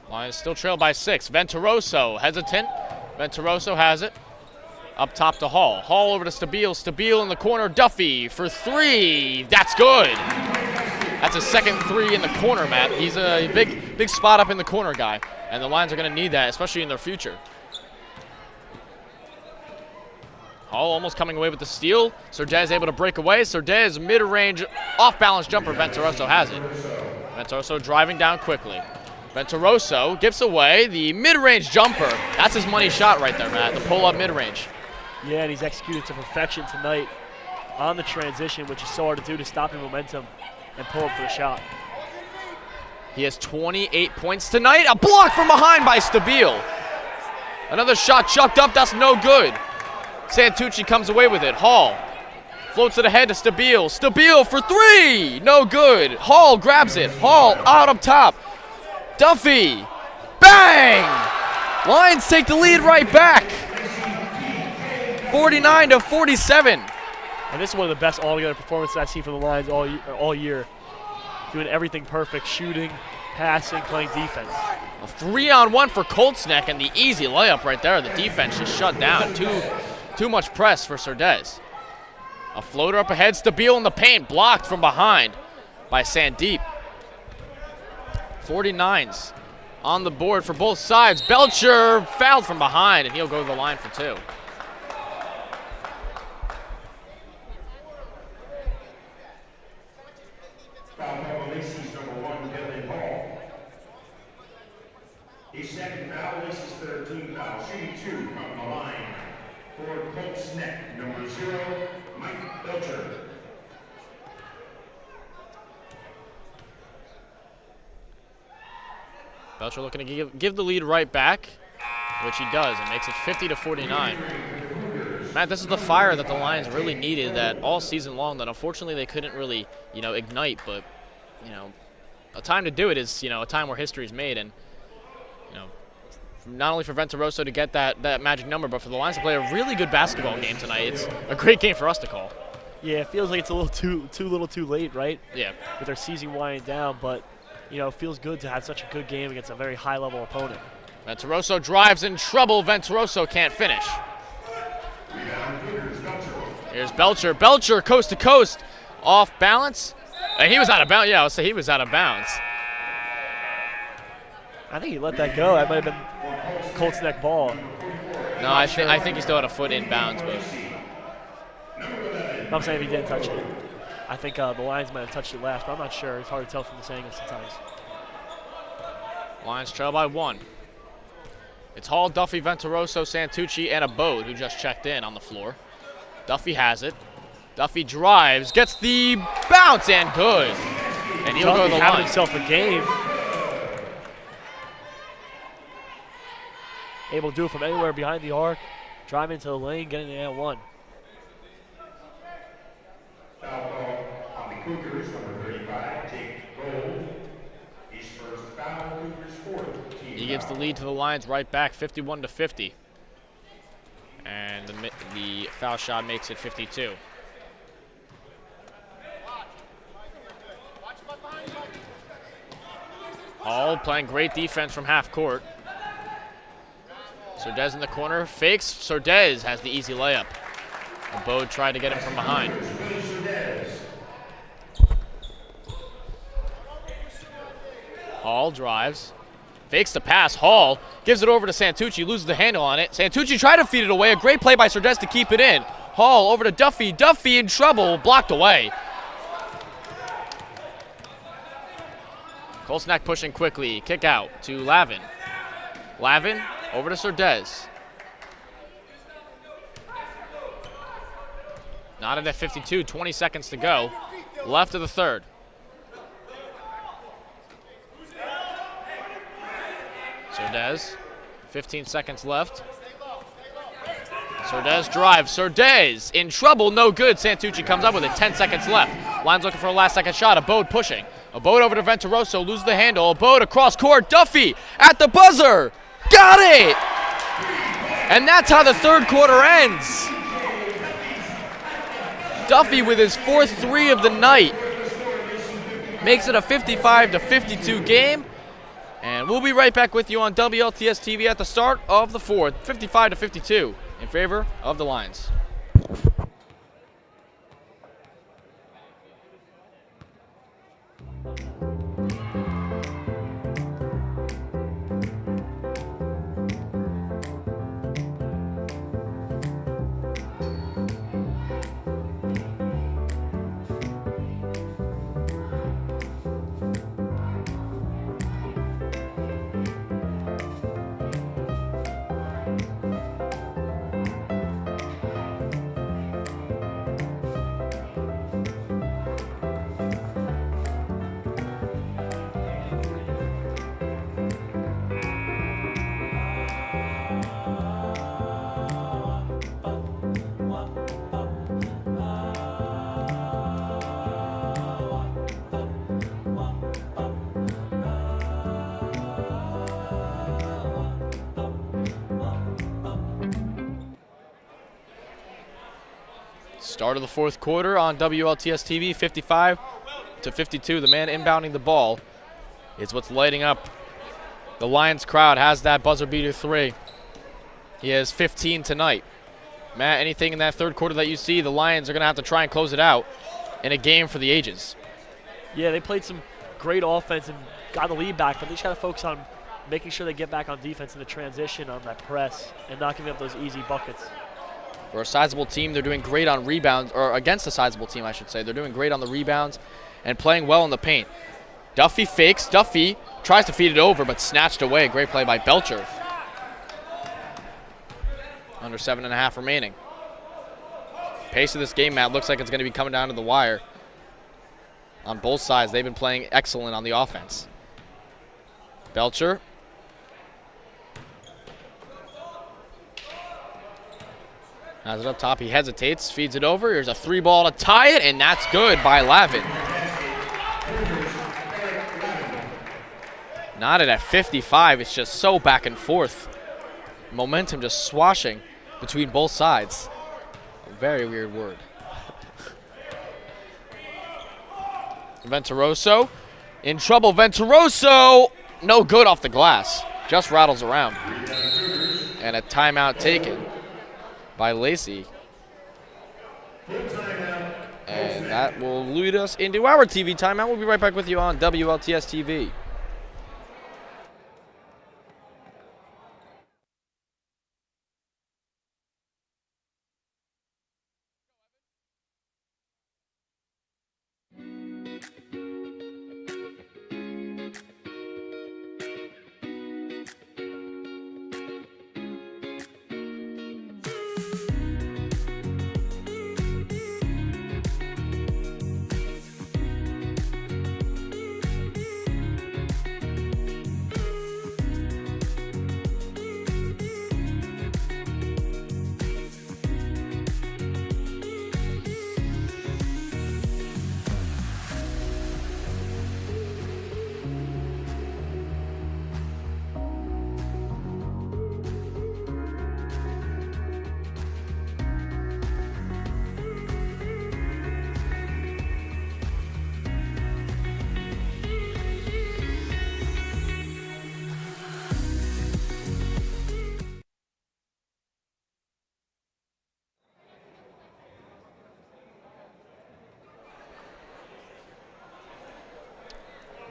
Lions still trail by 6. Venturoso hesitant. Venturoso has it. Up top to Hall. Hall over to Stabile. Stabile in the corner. Duffy for 3. That's good. That's a second 3 in the corner, Matt. He's a big spot up in the corner guy. And the Lions are going to need that, especially in their future. Hall almost coming away with the steal. Surdez able to break away. Surdez mid-range off-balance jumper. Venturoso has it. Venturoso driving down quickly. Venturoso gives away the mid-range jumper. That's his money shot right there, Matt. The pull-up mid-range. Yeah, and he's executed to perfection tonight on the transition, which is so hard to do to stop your momentum and pull up for the shot. He has 28 points tonight. A block from behind by Stabile. Another shot chucked up. That's no good. Santucci comes away with it. Hall floats it ahead to Stabile. Stabile for 3. No good. Hall grabs it. Hall out up top. Duffy. Bang! Lions take the lead right back. 49-47. And this is one of the best all-together performances I've seen from the Lions all year. Doing everything perfect, shooting, passing, playing defense. A 3-on-1 for Colt's neck and the easy layup right there. The defense just shut down. Too much press for Surdez. A floater up ahead. Stabile in the paint. Blocked from behind by Sandeep. 49s on the board for both sides. Belcher fouled from behind, and he'll go to the line for 2. Foul called Lacey's number 1, Dylan Hall. His second foul, Lacey's third team foul. Shooting 2 from the line for Colt's neck, number 0, Mike Belcher. Belcher looking to give the lead right back, which he does. It makes it 50-49. Matt, this is the fire that the Lions really needed that all season long that unfortunately they couldn't really, ignite. But, a time to do it is, a time where history is made. And, not only for Venturoso to get that magic number, but for the Lions to play a really good basketball game tonight. It's a great game for us to call. Yeah, it feels like it's a little too late, right? Yeah. With our season winding down, but it feels good to have such a good game against a very high-level opponent. Venturoso drives in trouble. Venturoso can't finish. Here's Belcher. Belcher coast to coast, off balance, and he was out of bounds. Yeah, I'll say he was out of bounds. I think he let that go. That might have been Colt's neck ball. No, I think he still had a foot in bounds, but I'm saying if he didn't touch it. I think the Lions might have touched it last, but I'm not sure. It's hard to tell from this angle sometimes. Lions trail by 1. It's Hall, Duffy, Venturoso, Santucci, and Abode who just checked in on the floor. Duffy has it. Duffy drives, gets the bounce, and good. And he'll go to the line. Having himself a game. Able to do it from anywhere behind the arc, drive into the lane, getting the and 1. Foul call on the Cougars, number 35, Jake Gold. His first foul, Cougars 4th. He gives the lead to the Lions right back, 51-50. And the foul shot makes it 52. Hall playing great defense from half court. Surdez in the corner, fakes. Surdez has the easy layup. Abode tried to get him from behind. Hall drives, fakes the pass. Hall gives it over to Santucci, loses the handle on it. Santucci tried to feed it away. A great play by Surdez to keep it in. Hall over to Duffy. Duffy in trouble, blocked away. Colsnack pushing quickly. Kick out to Lavin. Lavin over to Surdez. Knotted at 52, 20 seconds to go. Left of the third. Surdez, 15 seconds left. Surdez drives. Surdez in trouble, no good. Santucci comes up with it, 10 seconds left. Lions looking for a last second shot. Abode pushing. Abode over to Venturoso, loses the handle. Abode across court. Duffy at the buzzer. Got it! And that's how the third quarter ends. Duffy with his 4th 3 of the night makes it a 55-52 game. And we'll be right back with you on WLTS TV at the start of the 4th, 55-52 in favor of the Lions. Start of the 4th quarter on WLTS TV, 55-52. The man inbounding the ball is what's lighting up. The Lions crowd has that buzzer beater 3. He has 15 tonight. Matt, anything in that 3rd quarter that you see, the Lions are going to have to try and close it out in a game for the ages. Yeah, they played some great offense and got the lead back, but they just got to focus on making sure they get back on defense in the transition on that press and not giving up those easy buckets. For a sizable team, they're doing great on rebounds, or against a sizable team, I should say. They're doing great on the rebounds and playing well in the paint. Duffy fakes. Duffy tries to feed it over, but snatched away. Great play by Belcher. Under 7.5 remaining. Pace of this game, Matt, looks like it's going to be coming down to the wire. On both sides, they've been playing excellent on the offense. Belcher. Has it up top, he hesitates, feeds it over. Here's a 3-ball to tie it, and that's good by Lavin. Knotted at 55, it's just so back and forth. Momentum just swashing between both sides. A very weird word. Venturoso, in trouble. Venturoso, no good off the glass. Just rattles around. And a timeout taken by Lacey. And that will lead us into our TV timeout. We'll be right back with you on WLTS TV.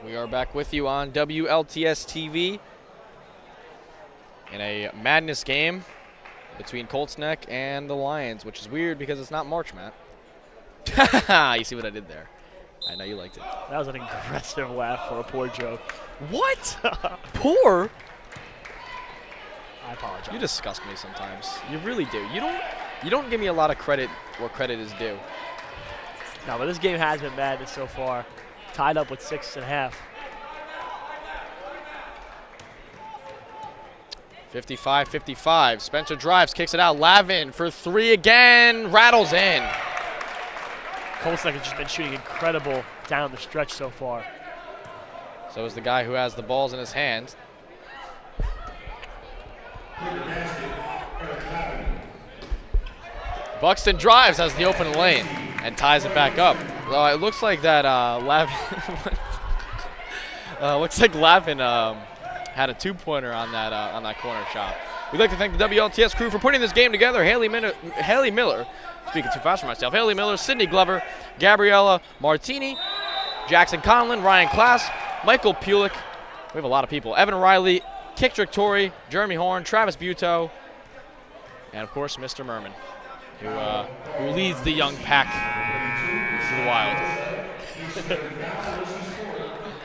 We are back with you on WLTS TV in a madness game between Colts Neck and the Lions, which is weird because it's not March, Matt. You see what I did there? I know you liked it. That was an aggressive laugh for a poor joke. What? Poor? I apologize. You disgust me sometimes. You really do. You don't give me a lot of credit where credit is due. No, but this game has been madness so far. Tied up with 6.5. 55-55. Spencer drives, kicks it out. Lavin for 3 again. Rattles in. Colts has just been shooting incredible down the stretch so far. So is the guy who has the balls in his hands. Buxton drives, has the open lane, and ties it back up. Well, it looks like that Lavin looks like Lavin had a 2-pointer on that corner shot. We'd like to thank the WLTS crew for putting this game together. Haley Miller, speaking too fast for myself. Haley Miller, Sydney Glover, Gabriella, Martini, Jackson Conlan, Ryan Klass, Michael Pulik. We have a lot of people. Evan Reilly, Kitrick, Torre, Jeremy Horn, Travis Butow, and of course Mr. Merman, who leads the young pack to the wild.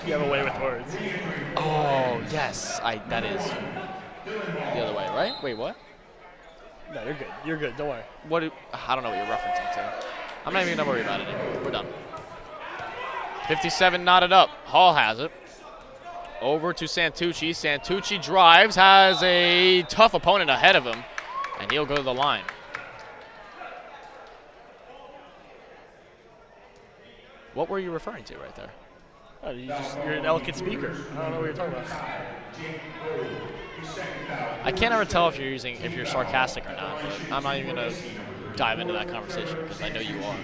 You have a way with words. Oh yes, that is the other way, right? Wait, what? No, you're good. You're good. Don't worry. I don't know what you're referencing to. I'm not even gonna worry about it anymore. We're done. 57 knotted up. Hall has it. Over to Santucci. Santucci drives, has a tough opponent ahead of him, and he'll go to the line. What were you referring to right there? Oh, you're an eloquent speaker. I don't know what you're talking about. I can't ever tell if you're sarcastic or not. I'm not even gonna dive into that conversation because I know you are.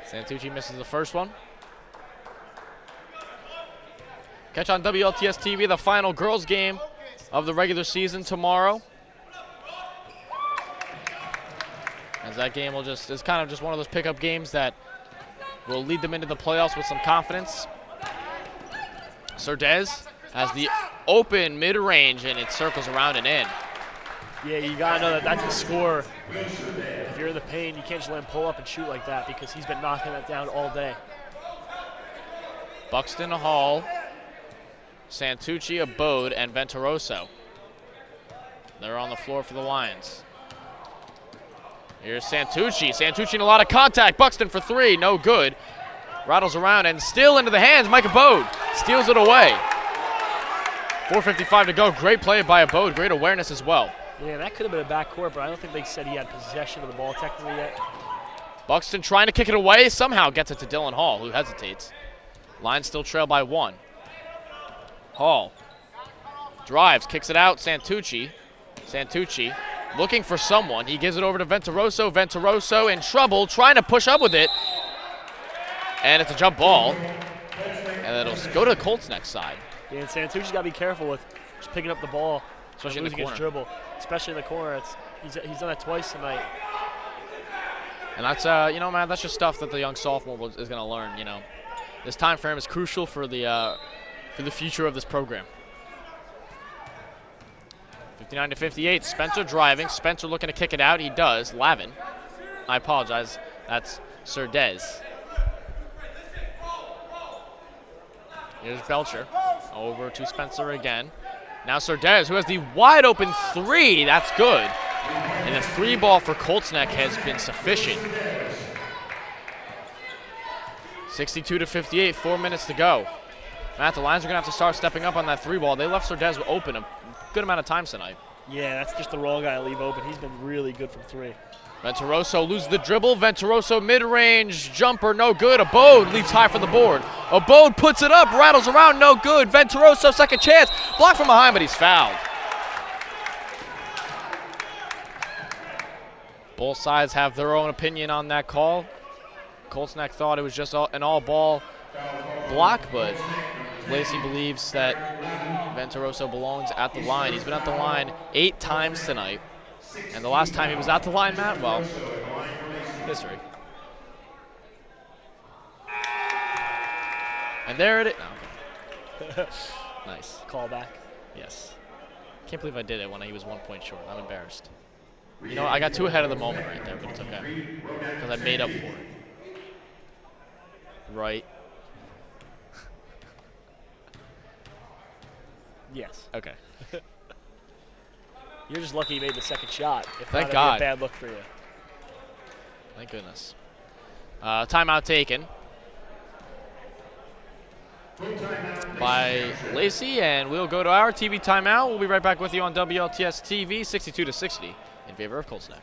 Santucci misses the first one. Catch on WLTS TV the final girls game of the regular season tomorrow. As that game is kind of just one of those pickup games that will lead them into the playoffs with some confidence. Surdez has the open mid-range, and it circles around and in. Yeah, you gotta know that that's a score. If you're in the paint, you can't just let him pull up and shoot like that because he's been knocking that down all day. Buxton, Hall, Santucci, Abode, and Venturoso. They're on the floor for the Lions. Here's Santucci. Santucci in a lot of contact. Buxton for 3, no good. Rattles around and still into the hands. Mike Abode steals it away. 4:55 to go. Great play by Abode. Great awareness as well. Yeah, that could have been a backcourt, but I don't think they said he had possession of the ball technically yet. Buxton trying to kick it away. Somehow gets it to Dylan Hall, who hesitates. Lions still trail by 1. Hall drives, kicks it out. Santucci. Santucci looking for someone. He gives it over to Venturoso. Venturoso in trouble, trying to push up with it. And it's a jump ball. And it'll go to the Colts next side. Yeah, and Santucci's got to be careful with just picking up the ball. Especially in the corner. His dribble. Especially in the corner. He's done that twice tonight. And that's, man, that's just stuff that the young sophomore is going to learn, This time frame is crucial for the future of this program. 59-58, Spencer driving. Spencer looking to kick it out. He does. Lavin. I apologize. That's Surdez. Here's Belcher. Over to Spencer again. Now Surdez, who has the wide open 3. That's good. And the 3 ball for Colts Neck has been sufficient. 62-58, 4 minutes to go. Matt, the Lions are going to have to start stepping up on that 3 ball. They left Surdez open a good amount of times tonight. Yeah, that's just the wrong guy to leave open. He's been really good from 3. Venturoso loses the dribble. Venturoso mid-range jumper, no good. Abode leaves high for the board. Abode puts it up, rattles around, no good. Venturoso second chance, blocked from behind, but he's fouled. Both sides have their own opinion on that call. Colts Neck thought it was just an all-ball block, but Lacey believes that Venturoso belongs at the line. He's been at the line 8 times tonight. And the last time he was at the line, Matt, well, history. And there it is. Oh, okay. Nice. Callback. Yes. Can't believe I did it when he was 1 point short. I'm embarrassed. You know, I got too ahead of the moment right there, but it's okay. Because I made up for it. Right. Yes. Okay. You're just lucky you made the second shot. If Thank not, God. It'd be a bad look for you. Thank goodness. Timeout taken by Lacey, and we'll go to our TV timeout. We'll be right back with you on WLTS TV, 62-60 in favor of Colts Neck.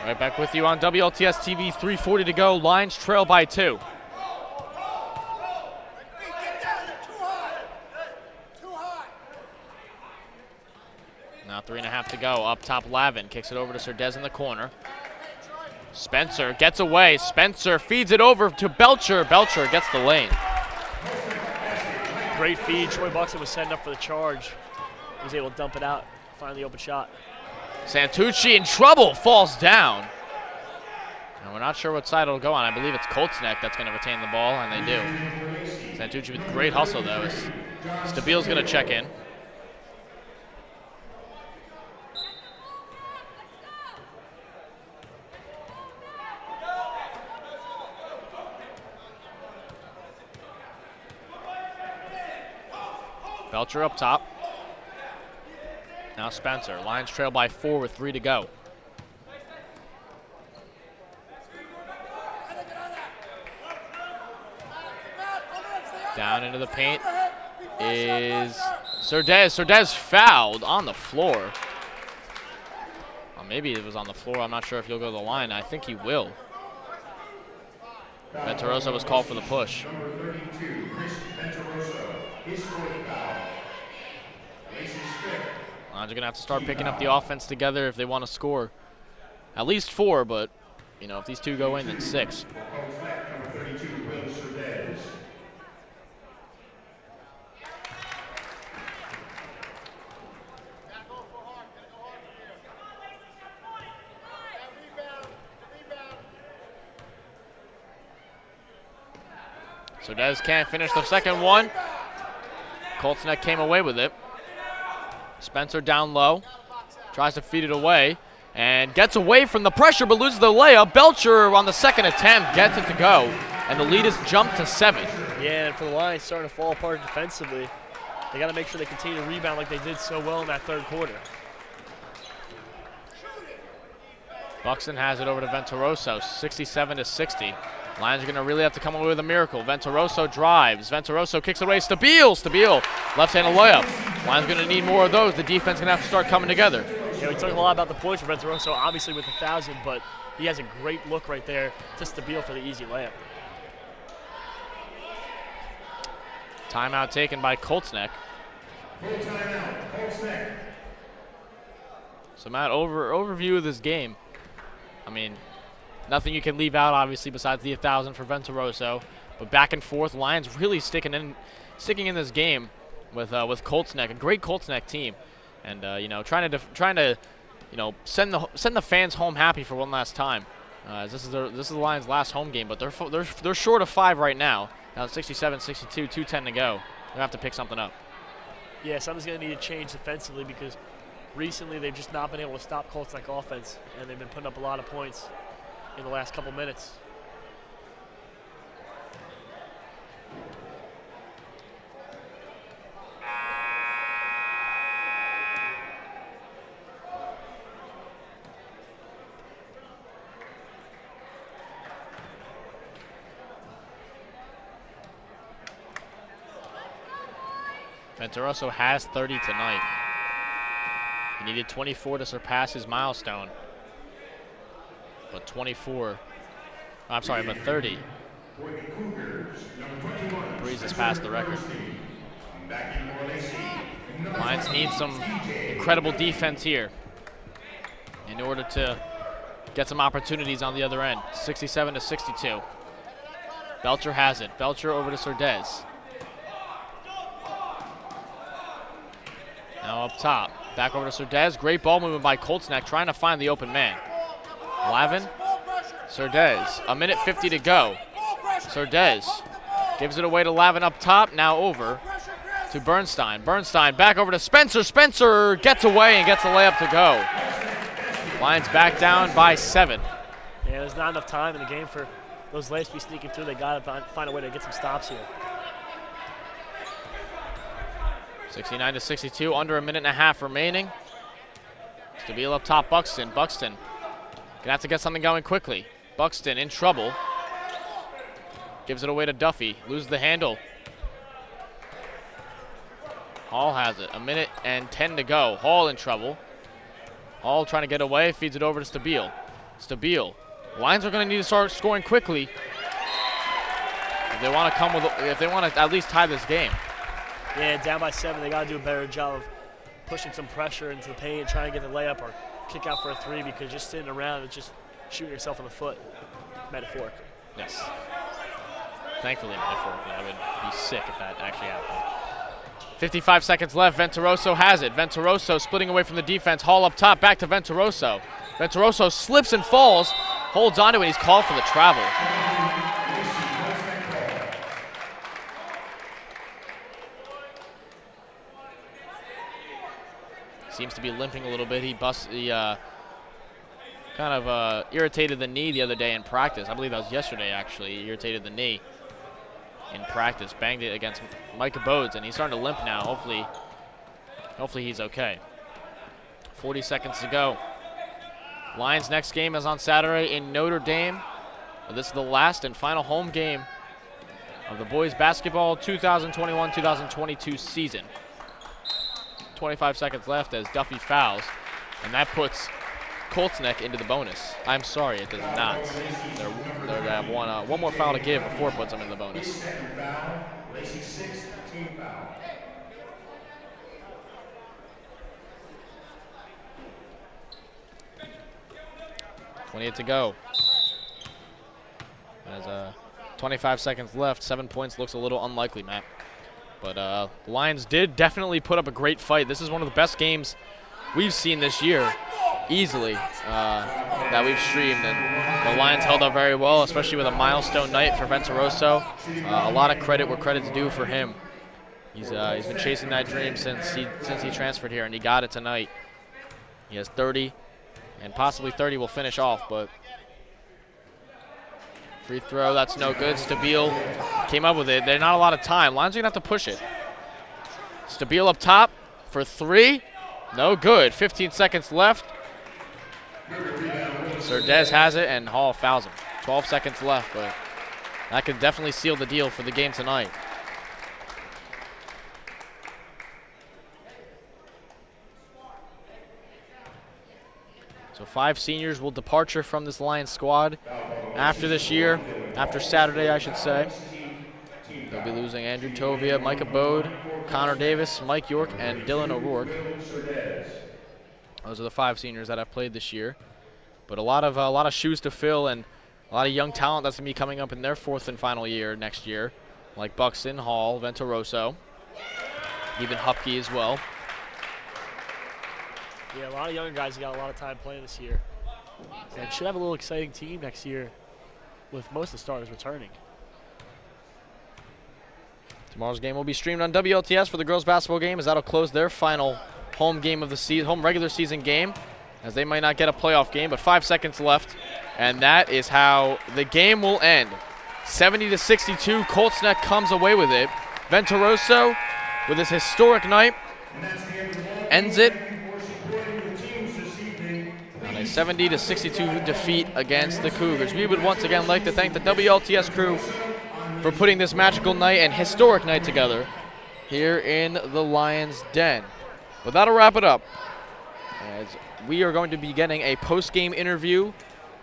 Right back with you on WLTS TV, 3:40 to go. Lions trail by 2. Now 3.5 to go. Up top, Lavin kicks it over to Surdez in the corner. Spencer gets away. Spencer feeds it over to Belcher. Belcher gets the lane. Great feed. Troy Buxton was setting up for the charge. He was able to dump it out, find the open shot. Santucci in trouble, falls down. And we're not sure what side it'll go on. I believe it's Colts Neck that's going to retain the ball, and they do. Santucci with great hustle, though. Stabile's going to check in. Belcher up top. Now Spencer. Lions trail by 4 with 3 to go. Down into the paint is Surdez. Surdez fouled on the floor. Well, maybe it was on the floor. I'm not sure if he'll go to the line. I think he will. Venturosa was called for the push. Number 32, Chris Venturosa, his fourth foul. Lacey's fifth. Lions are going to have to start picking up the offense together if they want to score at least 4, but, you know, if these two go in, then 6. Number 32, Will Surdez. Surdez can't finish the second one. Colts Neck came away with it. Spencer down low, tries to feed it away, and gets away from the pressure but loses the layup. Belcher on the second attempt gets it to go, and the lead is jumped to 7. Yeah, and for the Lions starting to fall apart defensively, they got to make sure they continue to rebound like they did so well in that third quarter. Buxton has it over to Venturoso, 67-60. Lions are going to really have to come away with a miracle. Venturoso drives. Venturoso kicks away. Stabile. Left-handed layup. Lions going to need more of those. The defense going to have to start coming together. Yeah, we talked a lot about the points for Venturoso, obviously with 1,000, but he has a great look right there to Stabile for the easy layup. Timeout taken by Colts Neck. Full timeout, Colts Neck. So, Matt, overview of this game. I mean, nothing you can leave out, obviously, besides the 1,000 for Venturoso. But back and forth, Lions really sticking in this game with Colts Neck, a great Colts Neck team. and you know, trying to you know, send the fans home happy for one last time. This is the Lions' last home game, but they're short of 5 right now. Now 67-62, 2:10 to go. They have to pick something up. Yeah, something's going to need to change defensively because recently they've just not been able to stop Colts like offense, and they've been putting up a lot of points in the last couple minutes. Venturoso has 30 tonight. He needed 24 to surpass his milestone. But 30 breezes past the record. Lions need some incredible defense here in order to get some opportunities on the other end. 67-62. Belcher has it. Belcher over to Surdez. Now up top. Back over to Surdez. Great ball movement by Coltsneck trying to find the open man. Lavin. Surdez. 1:50 to go. Surdez gives it away to Lavin up top. Now over to Bernstein. Bernstein back over to Spencer. Spencer gets away and gets the layup to go. Lions back down by 7. Yeah, there's not enough time in the game for those layups to be sneaking through. They got to find a way to get some stops here. 69-62, under 1.5 minutes remaining. Stabile up top, Buxton. Buxton gonna have to get something going quickly. Buxton in trouble. Gives it away to Duffy. Loses the handle. Hall has it. 1:10 to go. Hall in trouble. Hall trying to get away. Feeds it over to Stabile. Stabile. Lions are going to need to start scoring quickly if they want to at least tie this game. Yeah, down by 7. They got to do a better job of pushing some pressure into the paint and trying to get the layup or kick out for a 3, because just sitting around and just shooting yourself in the foot, metaphorically. Yes. Thankfully, metaphorically. I would be sick if that actually happened. 55 seconds left. Venturoso has it. Venturoso splitting away from the defense. Hall up top. Back to Venturoso. Venturoso slips and falls. Holds onto it. He's called for the travel. Seems to be limping a little bit. He kind of irritated the knee the other day in practice. I believe that was yesterday, actually. He irritated the knee in practice. Banged it against Micah Bodes, and he's starting to limp now. Hopefully he's okay. 40 seconds to go. Lions' next game is on Saturday in Notre Dame. This is the last and final home game of the boys basketball 2021-2022 season. 25 seconds left as Duffy fouls, and that puts Coltsneck into the bonus. I'm sorry, it does not. They have one more foul to give before it puts them in the bonus. 28 to go. As 25 seconds left, 7 points looks a little unlikely, Matt. But the Lions did definitely put up a great fight. This is one of the best games we've seen this year, easily, that we've streamed. And the Lions held up very well, especially with a milestone night for Venturoso. A lot of credit where credit's due for him. He's been chasing that dream since he transferred here, and he got it tonight. He has 30, and possibly 30 will finish off, but free throw, that's no good. Stabile came up with it. There's not a lot of time. Lions are going to have to push it. Stabile up top for 3. No good. 15 seconds left. Surdez has it, and Hall fouls him. 12 seconds left, but that could definitely seal the deal for the game tonight. So 5 seniors will departure from this Lions squad after this year, after Saturday, I should say. They'll be losing Andrew Tovia, Micah Bode, Connor Davis, Mike York, and Dylan O'Rourke. Those are the 5 seniors that have played this year. But a lot of shoes to fill, and a lot of young talent that's going to be coming up in their 4th and final year next year, like Buxton, Hall, Venturoso, even Hupke as well. Yeah, a lot of younger guys got a lot of time playing this year. And should have a little exciting team next year with most of the starters returning. Tomorrow's game will be streamed on WLTS for the girls basketball game, as that'll close their final home game of the season, home regular season game, as they might not get a playoff game, but 5 seconds left. And that is how the game will end. 70-62, Colts Neck comes away with it. Venturoso, with his historic night, ends it on a 70-62 defeat against the Cougars. We would once again like to thank the WLTS crew for putting this magical night and historic night together here in the Lions' Den. But that'll wrap it up, as we are going to be getting a post-game interview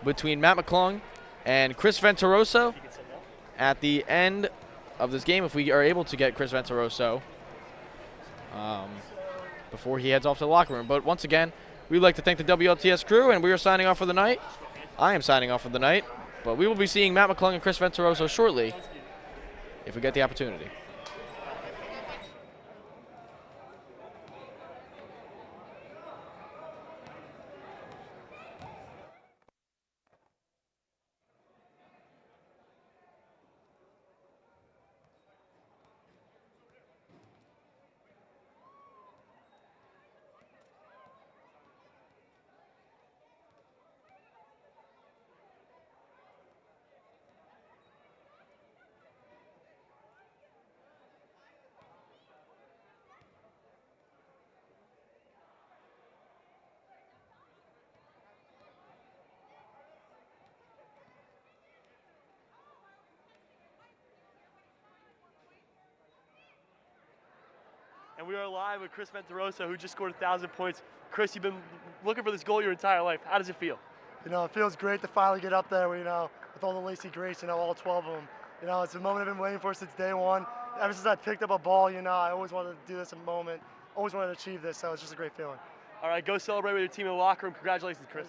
between Matt McClung and Chris Venturoso at the end of this game, if we are able to get Chris Venturoso before he heads off to the locker room. But once again, we'd like to thank the WLTS crew, and we are signing off for the night. I am signing off for the night, but we will be seeing Matt McClung and Chris Venturoso shortly if we get the opportunity. And we are live with Chris Venturoso, who just scored 1,000 points. Chris, you've been looking for this goal your entire life. How does it feel? You know, it feels great to finally get up there, with all the Lacey Grace, all 12 of them. It's a moment I've been waiting for since day one. Ever since I picked up a ball, I always wanted to do this moment, always wanted to achieve this, so it's just a great feeling. All right, go celebrate with your team in the locker room. Congratulations, Chris.